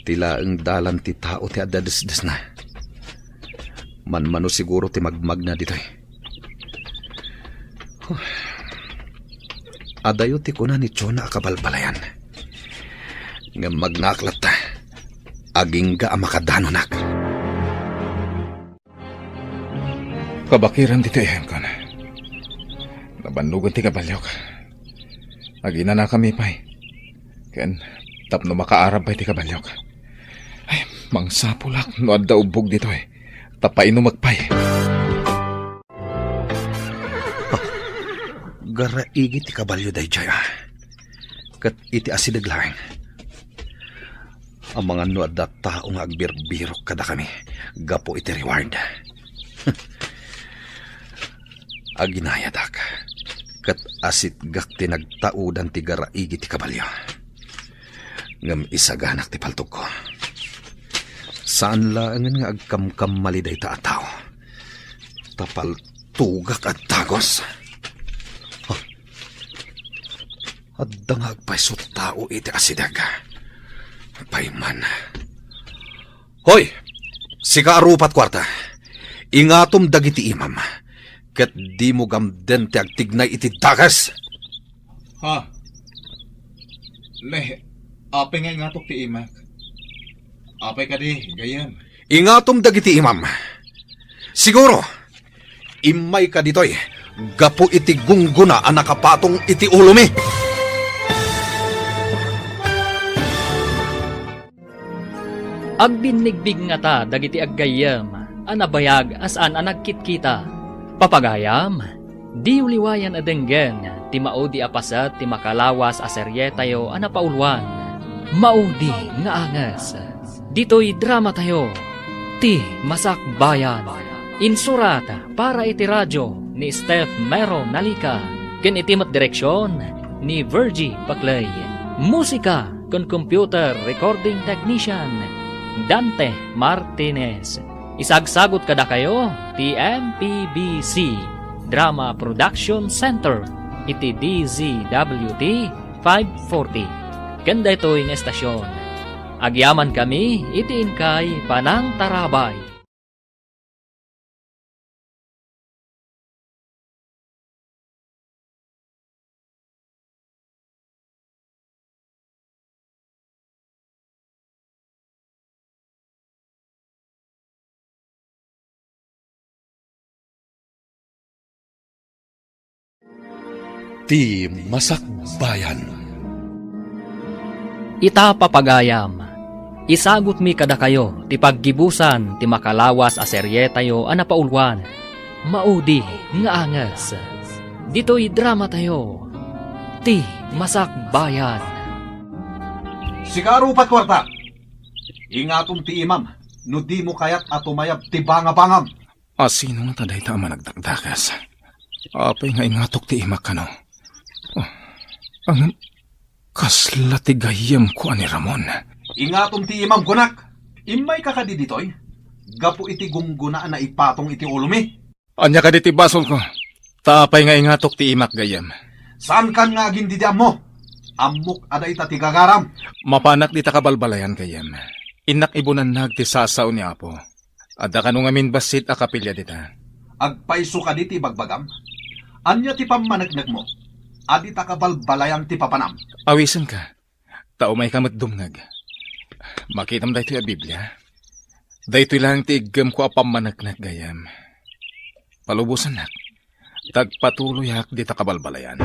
Tila ang dalan ti tao ti adadesdes na. Manmano siguro ti magmag na dito'y. Adayo ti kuna ni Chona akabalbalayan. Nga magnaklat ta. Aging ga amakadanonak. Kabakiran dito ihem ko na. Nabanlugan ti kabalyok. Agina na kami pa'y. Ken tapno makaarab pa'y ti kabalyok. Ay, mangsapulak no adda ubog dito eh. Tapain no magpay. Garaigi ti kabalyo day jaya. Kat iti asidaglaing. Ang mga no adda tao nga agbirbirok kada kami. Gapo iti reward. Aginayadak. Kat asit gak tinagtaudan ti garaigi ti kabalyo. Ngam isaganak ti paltog ko. Saan laangan nga agkamkam maliday ta ataw. Tapal tugak at tagos. Adda nga agpaisot tao iti asidag. Payman. Hoy! Sika arupat kwarta. Ingatom dagiti imam. Ket di mo gamden ti agtignay iti dagas. Ha? Leh, apay nga ingatok ti imak. Apay ka di, gayam. Ingatom dagiti imam. Siguro, imay ka ditoy. Gapo iti gungguna ang nakapatong iti ulumi. Agbinigbig nga ta dagiti aggayam, anabayag asan anagkitkita. Papagayam, di uliwayan adenggen, ti maudi apasat ti makalawas a serye tayo anapaulwan. Maudi nga angas. Dito'y drama tayo, ti Masak Bayan. Insurat para iti radyo ni Steph Mero Nalika. Ken itimat direksyon ni Virgie Paclay. Musika kon computer recording technician Dante Martinez. Isagsagot kada kayo ti MPBC Drama Production Center iti DZWT 540. ken daytoy nga estasyon. Agyaman kami itiin kay Panang Tarabay. Ti Masakbayan. Ita papagayam. Isagot mi kada kayo, ti paggibusan, ti makalawas a serye tayo a napaulwan. Maudi nga angas. Dito'y drama tayo. Ti Masakbayan. Sigaro pat kwarta. Ingatom ti imam, no di mo kayat atumayab ti bangabangam. Sino nga taday ta managdagdakas? Apay nga ingatok ti imak ka no? Ang kasla ti gayem ko ani Ramon. Ingatom ti imam kunak. Imay kakadi ditoy. Gapo iti gunggunaan na ipatong iti ulumi. Anya ka ti basol ko. Tapay nga ingatok ti imak gayem. Saan kan nga gindidiam mo? Amok ada ita ti gagaram. Mapanak di ta kabalbalayan gayem. Inak ibunan nag ti sasaw ni Apo. Ada ka nung amin basit a kapilya dita. Agpaiso ka di ti bagbagam. Anya ti pamanagnag mo. Adi ta kabalbalayan ti papanam. Awisan ka. Tao may kamat dumngag. Makitam da ito yung Biblia. Da ito lang ti igam ko apamanagnag gayam. Palubusan nak. Tagpatuloy hak di ta kabalbalayan.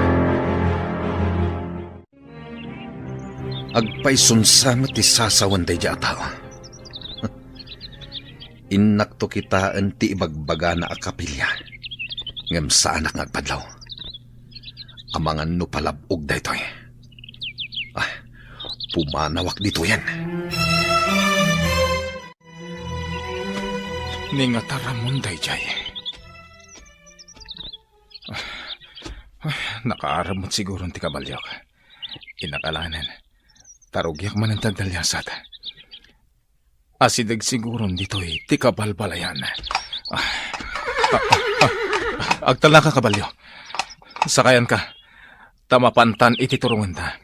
Agpaisunsamat ti sasawan day di ataw. Inak to kitaan ti ibagbaga na akapilya. Ngam sa anak ngagpadlaw. Amangan no palabog da ito eh. Pumanawak dito yan. Ningataramon day jay. Nakaaramot siguro ti kabalyok. Inakalanan. Tarugyak man ang tagdalyasat. Asidag siguro dito'y ti kabalbalayan. Agtala ka kabalyo. Sakayan ka. Tamapantan iti turungan ta.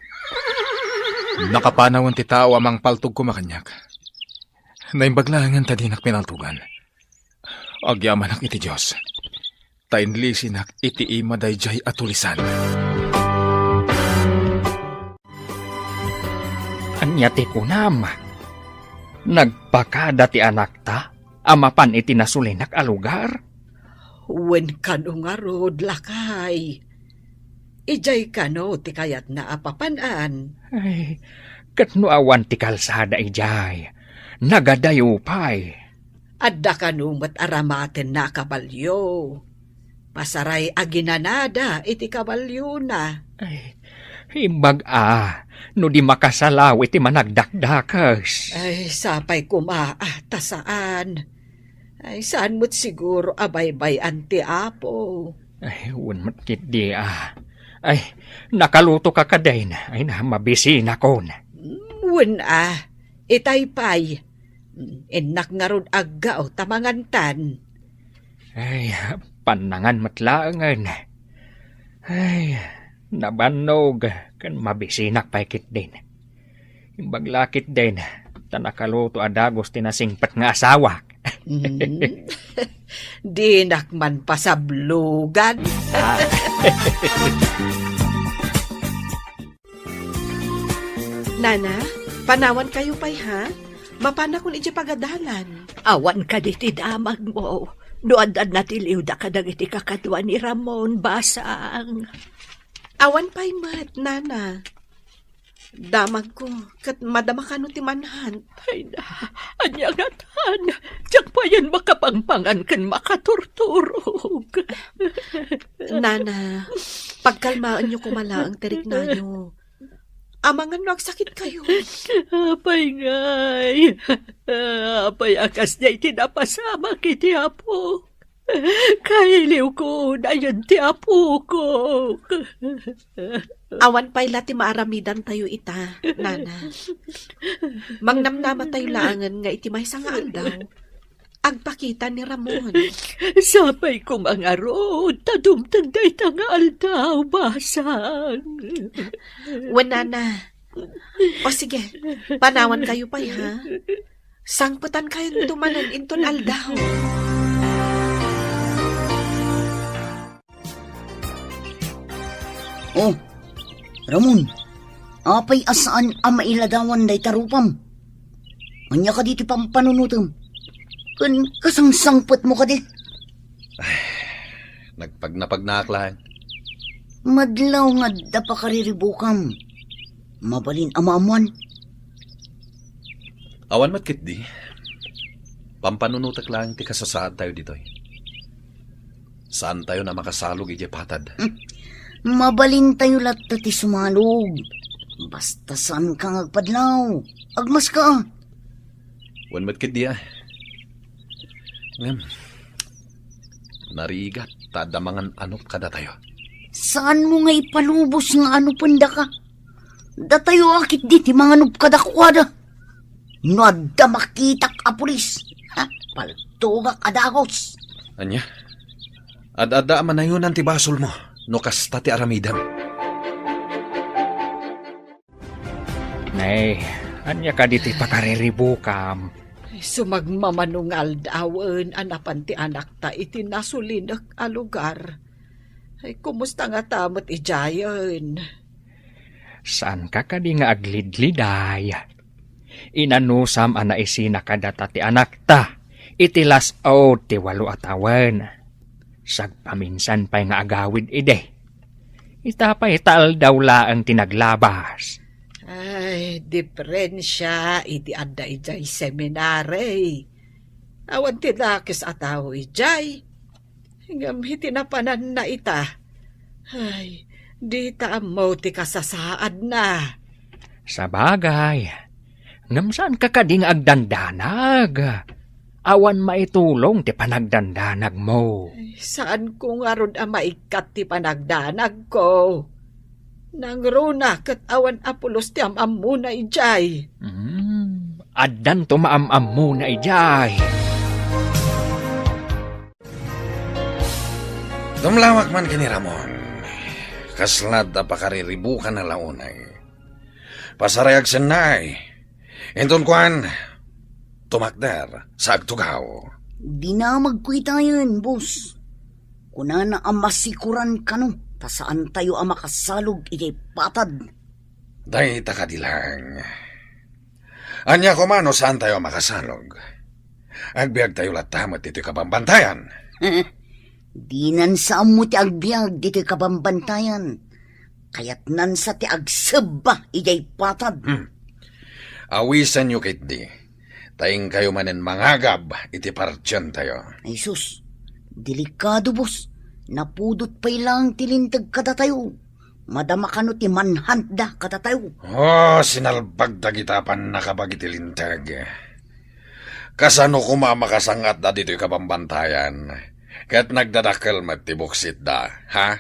Nakapanawan ti tao amang paltog kumakanyak. Naimbaglangan ta dinak pinaltugan. Agyamanak iti Diyos. Tainlisinak iti ima dayjay atulisan. Anya ti kunam. Nagpakada ti anak ta, amapan iti nasulinak a lugar. Wen kano nga rod lakay. Ijay kano ti kayat na apapanan. Ay, katno awan ti kalsada ijay. Nagadayupay. Adda kano mat aramaten na kabalyo. Pasaray aginanada iti kabalyo na. Ay, himbag no di makasalaw iti managdakdakas. Ay, sapay kumaata saan. Ay, saan mo't siguro abay-bayan ti Apo. Ay, unmat kit di Ay, nakaluto ka kaday na. Ay, na mabisi na kon. Wen itaypay. Enak nga ron agaw tamangantan. Ay, panangan matlaangan. Ay, nabanog kan mabisinak paikit din. Imbaglakit din, tanakaluto adagos tinasingpat nga asawa. Di nakman pasablugan. Nana, panawan kayo pa'y ha? Mapana kung iti pagadalan. Awan ka di ti damag mo. Doan-dan natiliw da ka iti kakadwa ni Ramon basang. Awan pa'y mat, Nana. Damag ko, kat madama ka no ti manhan. Ay na, anyagatan. Diyak pa yan makapangpangan kan makaturturog. Nana, pagkalmaan niyo kumala ang terik na niyo. Amangan no agsakit kayo. Apay ngay. Apay akas niya itinapasama kiti Apo. Kailiw ko na yan ti Apo ko. Awan pa'y lati maaramidan tayo ita, Nana. Mangnamnama tayo laangan nga iti may sangaan daw. Agpakita ni Ramon. Sapay ko mga rod, tadumtang day tangal daw, basang. Wen, Nana, O sige, panawan kayo pa ha. Sangputan kayo tumanan inton aldaw. Oh, Ramon, apay asaan ang mailadawan day tarupam? Anya ka dito pampanunutom. Kasangsangpot mo ka di. Nagpagnapagnaak lang. Madlaw nga da pa kariribukam. Mabalin amamuan. Awan matkit di. Pampanunutak lang ti kasasaan tayo dito. Saan tayo na makasalog ije patad? Mabalin tayo latta ti sumalog. Basta saan ka ngagpadlaw. Agmas ka. Wan matkit di Ngam. Narigat, tadamangan anot kada tayo. Saan mo nga ipalubos nga ano panda ka? Datayo akit diti mga nubkadakwada. No adda makitak a pulis. Ha? Paltugak adagos. Anya? Ad-ada manayon ti basol mo. No kasta ti aramidam. Nay, anya ka diti pakariribukam. Sumagmamanungal dawen anapan ti anak ta iti nasulinak a lugar. Ay, kumusta nga tamot ijayon? Saan ka kadi nga aglidliday? Inanusam ana isina kadata ti anak ta. Iti last out ti 8 atawan. Sagpaminsan pa'y nga agawid ide. Itapay taal daw laang tinaglabas. Ay, diferensya iti adda ijay seminary. Awan ti lakis ataw ijay. Hingam hitinapanan na ita. Ay, di taamaw ti kasasaad na. Sa bagay, ngam saan ka kading agdandanag? Awan maitulong ti panagdandanag mo. Ay, saan ko nga ron maikat ti panagdanag ko? Nangruna kat awan apulos ti amam muna ijay. Addan to maamam muna ijay. Dumlawak man kini Ramon. Kaslad na pakariribukan na launay. Pasarayag sanay. Enton kuan, tumakder sa agtugaw. Di na magkuitayan, boss. Kunana ang masikuran ka no. Tasaan tayo ang makasalog iti patad. Day takadilang. Anya ko mano saan tayo makasalog? Agbiag tayo latamat dito kabambantayan. Di nan sa amo ti agbiag dito kabambantayan. Kaya't nan sa ti agsaba ijay patad. Awisan nyo kit di. Taing kayo manen mangagab iti partyan tayo. Ay sus, delikado boss. Napudot pa'y lang tilintag kada tayo. Madama ka no ti manhanda kada tayo. Oh, sinalbag dagitapan nakabagitilintag. Kasano kumamakasangat da dito'y kabambantayan. Kaya't nagdadakal matibuksit da, ha?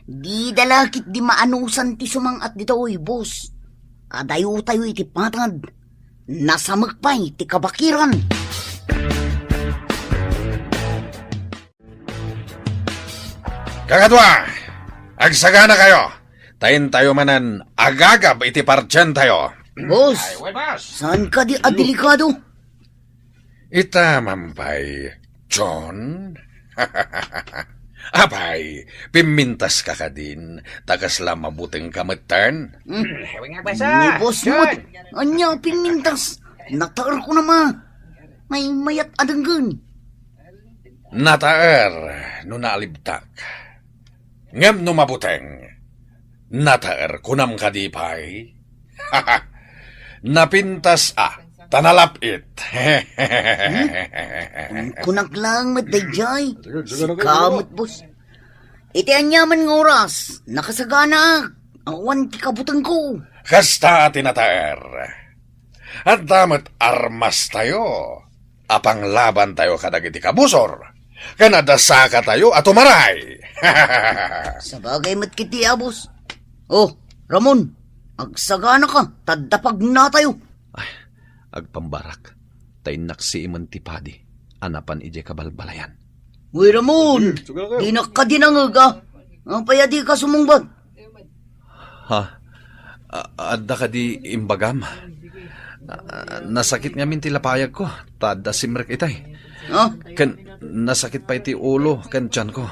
Di dalakit di maanusan ti sumangat dito oy, boss. Adayo tayo iti patad. Nasamag pa'y ti kabakiran. Kakadwa, agsagana kayo. Tayin tayo manan agagab iti partyan tayo. Boss, saan ka di adelikado? Ita, mampay, John? Apay, pimintas ka ka din. Tagas lang mabuting kamatan. Ni boss mo, anya pimintas. Nataar ko naman. May mayat adanggan. Nataer, no naalibtak. Ngem no mabuteng. Nataer, kunam kadipay. Napintas tanalapit. Kunak lang matdayjay. Sikamot, boss. Iti anyaman ng oras. Nakasagana. Awan ti kabutang ko. Kasta tinataer. At damat armas tayo. Apang laban tayo kadagiti kabusor. Kanadasaka tayo at umaray. Sabagay matkiti, boss. Oh, Ramon. Agsagana ka. Tadapag na tayo. Agpambarak, tay naksi iman tipadi, anapan ije kabalbalayan. Uy, Ramon, di nakadinangag Ang payadi ka sumungbag. Adda ka di imbagam. Nasakit nga min tilapayag ko. Tada simrek itay. Oh, Kan nasakit pa iti ulo kan tiyan ko.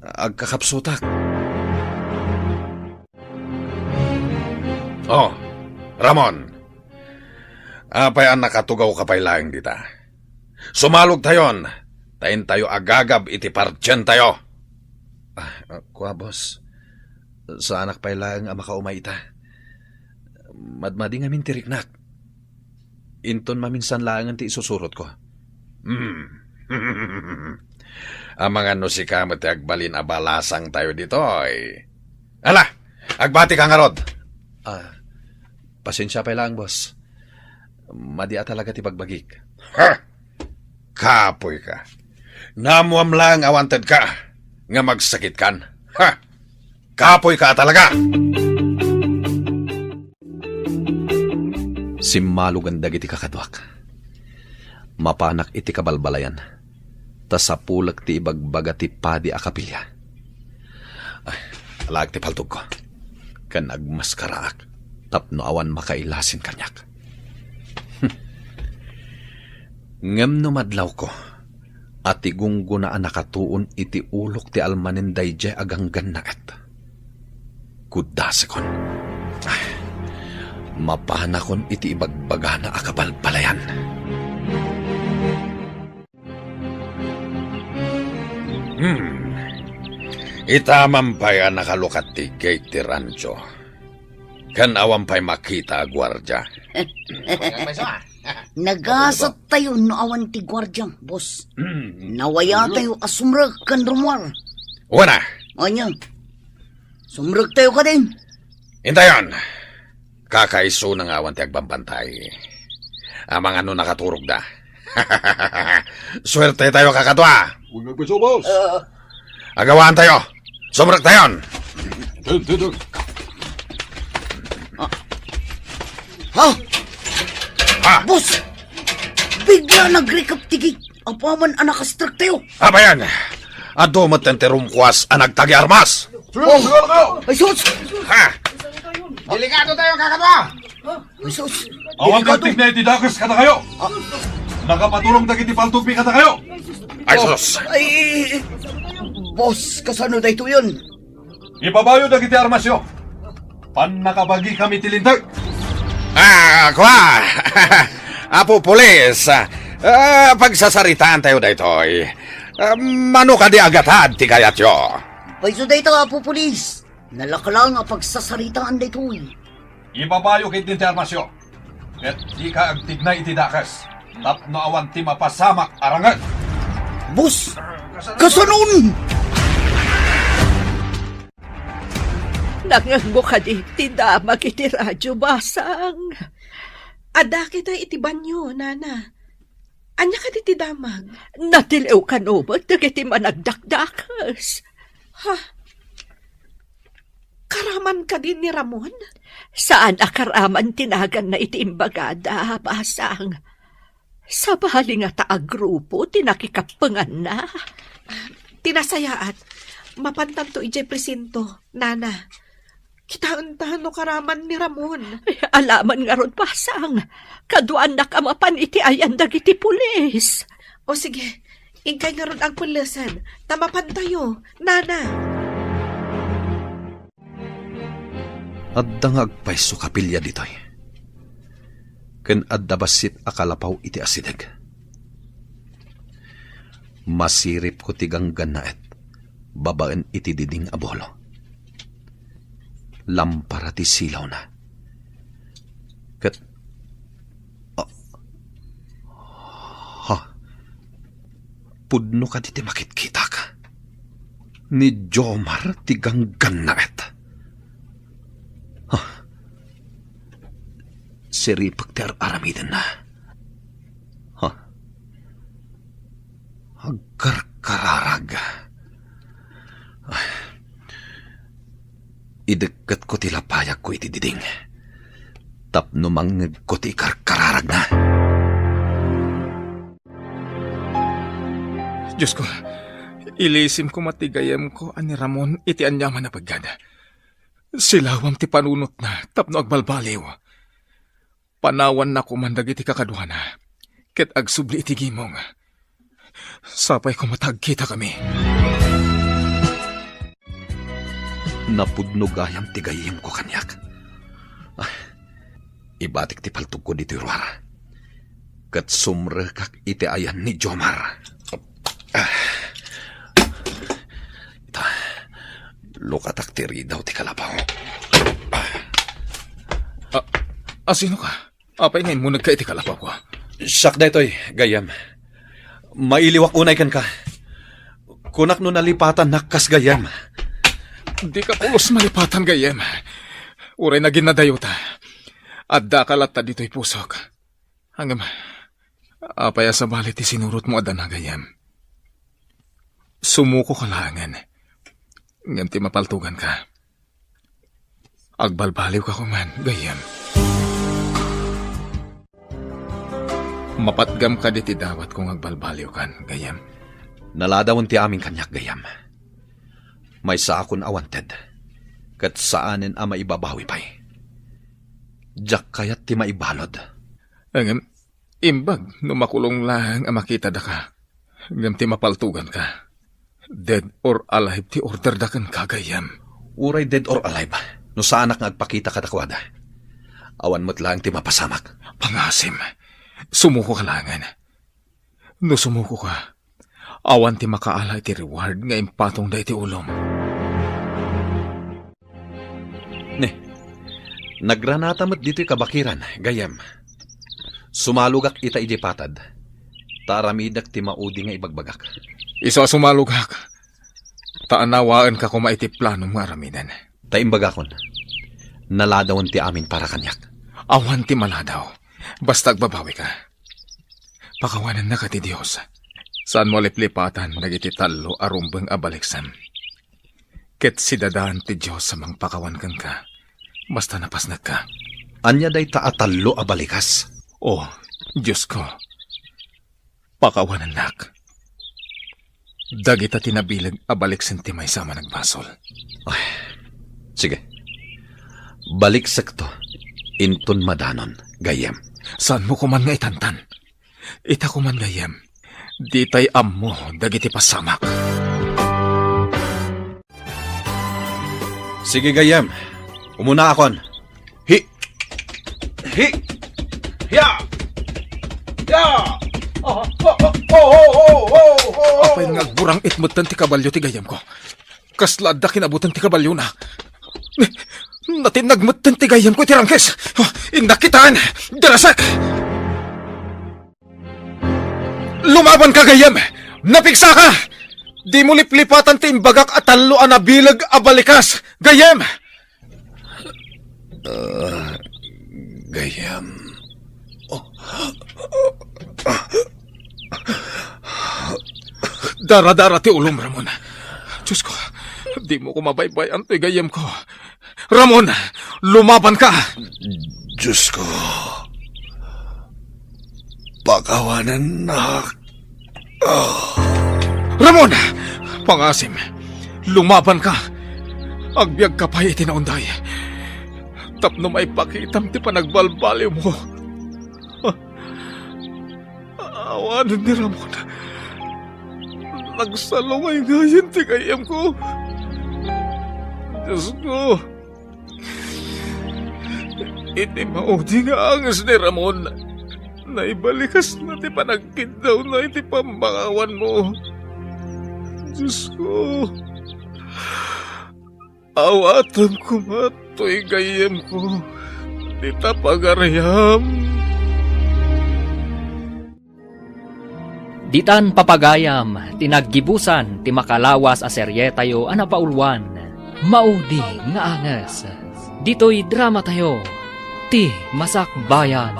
Agkakapsutak. Oh, Ramon. Apay ang nakatugaw ka pa'y laing dita. Sumalog tayon. Tayin tayo agagab iti partyan tayo. Kuha, boss. Sa anak pa'y laing makaumay ita. Madmadi nga min tiriknak. Inton maminsan laang ti isusurot ko. Ang mga no si kamot agbalin abalasang tayo dito ay. Ala, agbati ka nga rod. Pasensya pa lang, boss. Madia talaga ti pagbagik. Ha! Kapoy ka. Namuam lang awanted ka. Nga magsakit kan. Ha! Kapoy ka talaga. Simalugan dagiti kakadwak. Mapanak iti kabalbalayan. Tasapulag ti ibagbaga ti padi akapilya. Ay, alag ti paltog ko. Kan agmaskaraak. Tapno awan makailasin kanyak. Ngem no madlaw ko. At igunggunaan nakatuon iti ulok ti almanin dayjay aganggan na et. Kudasekon. Ay, mapanakon iti ibagbaga na akabalbalayan. Itaman pa'y nakalukat ti gate ti rancho. Kan awan pa'y makita gwardya. nagasat tayo no awan ti gwardyang, boss. Nawaya tayo asumrag kan rumwar. Wana, Anya, sumrag tayo ka din. intayon. Kakaiso ng awan ti agbambantay. Amang ano nakaturog da. Swerte tayo kakatwa. Huwag nagpiso, boss. Agawaan tayo. Sumrag tayon. Ha? Ha? Boss! Bigla nag-recap tigit. Apaman anakastrak tayo. Abayan. Adumat ng terumkwas ang nagtagi armas. Ay, sus! Ha? Delikado tayo kakatwa. Ay, sus! Awang kantik na itidakas ka na kayo. Nakapaturong dagiti paltugbi ka na kayo. Ay, sus. Ay, boss, kasano na ito yun? Ipabayo dagiti armasyo. Pan nakabagi kami tilintag. Kwa! Apo pulis, pagsasaritaan tayo daytoy. Mano ka di agatad, ti kayat yo. Paiso dito, Apo Pulis. Nalakalang ang pagsasaritaan dito. Ipabayo kit din ti armasyo. At di ka agtignay itidakas. Tapno awan ti mapasamak arangan. Boss, kasanon! Nanganggo ka di, tindamak iti radyo basang. Ada kita iti banyo, nana. Anya ka di damag. Natilew ka no ba, dagiti managdakdakas. Ha? Karaman ka din ni Ramon? Saan akaraman tinagan na iti imbagada, basang? Sa bahali nga taagrupo, tinakikapangan na. Tinasayaat. Mapantanto ijay presinto, nana. Kitauntahan no karaman ni Ramon. Alaman nga ron, basang. Kaduan na kamapan iti ayan dagiti pulis. O sige, ingkay nga ron ang pulisan. Tamapan tayo, nana. Adda nga agpaiso kapilya ditoy. Ken adda basit akalapaw iti asideg. Masirip ko tigang ganaet. Babaan iti diding abolo. Lampara ti silaw na. Kat... Pudno ka diti makitkita ka. Ni Jomar tigang ganaet. Siripag ti aramiden na. Agkarkararag. Idagkat ko ti lapayag ko iti diding. Tapno mangag ko ti karkararag na. Diyos ko, ilisim ko matigayam ko ani Ramon iti anyaman na paggada. Silawam ti panunot na, tapno agbalbaliw. Panawan na kumandag iti kakadwana, ket agsubli iti gimong. Sapay ko matagkita kami. Napudnog ayam ti gayem ko kanyak. Ibatik ti paltog ko dito irwara. Kat sumrekak iti ayan ni Jomar. Ito, lukatak tiri daw ti kalabaw. Sino ka? Apay ngayon mo nagka iti kalabaw ko. Siyak da ito'y, gayam. Mailiwak unay kan ka. Kunak no nalipatan nakkas gayam. Di ka pulos malipatan gayem. Uray na ginadayota. At dakalat ta dito'y pusok. Hanggang apaya sa balit ti sinurot mo adan na gayem. Sumuko ka langan. Ngam ti mapaltugan ka. Agbalbaliw ka kuman, gayem. Mapatgam ka diti dawat kung agbalbaliw kan, gayem. Naladawon ti aming kanyak gayam. May sa akon awanted. Kat saanin a maibabawi pa'y. Diyak kayat ti maibalod. Ngam, imbag, numakulong lang ang makita da ka. Ngam ti mapaltugan ka. Dead or alive ti order da kan kagayam. Uray dead or alive. No saanak nga agpakita katakwada. Awan mo't lang ti mapasamak. Pangasim, sumuko ka langan. No sumuko ka, awan ti makaala iti reward nga impatong da iti ulom. Nagranata mo't dito'y kabakiran, gayam. Sumalugak ita iti patad. Taramidak ti maudi nga ibagbagak. Isa sumalugak. Taanawaan ka kuma iti planong maraminan. Taimbagakon. Naladawon ti amin para kanyak. Awan ti maladaw. Basta agbabawi ka. Pakawanan na ka ti Diyos. Saan mo liplipatan nagiti talo arumbang abaliksan. Ket si dadaan ti Diyos sa mang pakawan kang ka. Basta napasnag ka. Anya day taatalo abalikas. Oh, Diyos ko. Pakawanan nak. Dagita tinabilag abaliksan ti may sama nagbasol. Ay, sige. Balik sakto. Inton madanon, gayem. Saan mo kuman nga itantan? Ita kuman gayem. Di tay ammo dagiti pasamak. Sige gayem. Umuna akon. Hi! Ya! Apay nga agburang itmutan ti kabalyo ti gayem ko. Kaslad da kinabutan ti kabalyo na. Natinagmutan ti gayem ko ti rangkes. Inakitaan! Darasak! Lumaban ka gayem! Napiksa ka! Di mo liplipatan ti imbagak at taluan na bilag abalikas! Gayem! Gayem. Dara-dara ti ulom, Ramon. Diyos ko, di mo ko mabaybayan ti gayem ko. Ramon, lumaban ka! Diyos ko. Pakawanan na. Ramon! Pangasim, lumaban ka. Agbyag ka pa itinaunday. Tapno may pakitam ti panagbalbaliw mo. Awanan ni Ramon. Nagsalungay ngayon ti gayem ko. Diyos ko. Iti maudi nga angas ni Ramon. Naibalikas na ti panagkindaw na iti pambakawan mo. Diyos ko. Awatan ko mato'y gayem ko. Di tapagaryam. Ditan papagayam, tinaggibusan, ti makalawas a serye tayo anapaulwan. Maudi nga angas. Dito'y drama tayo. Ti Masak Bayan.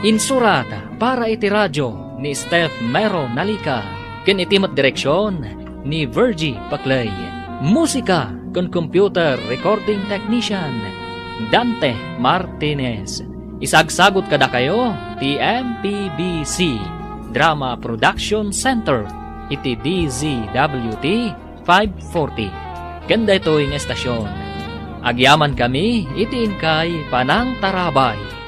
Insurat para iti radyo ni Steph Mero Nalika. Ken itimat direksyon ni Virgie Paclay. Musika kon computer recording technician Dante Martinez. Isagsagot kada kayo ti MPBC Drama Production Center iti DZWT 540. Kanda ito yung estasyon. Agyaman kami, itiin kay panang tarabay.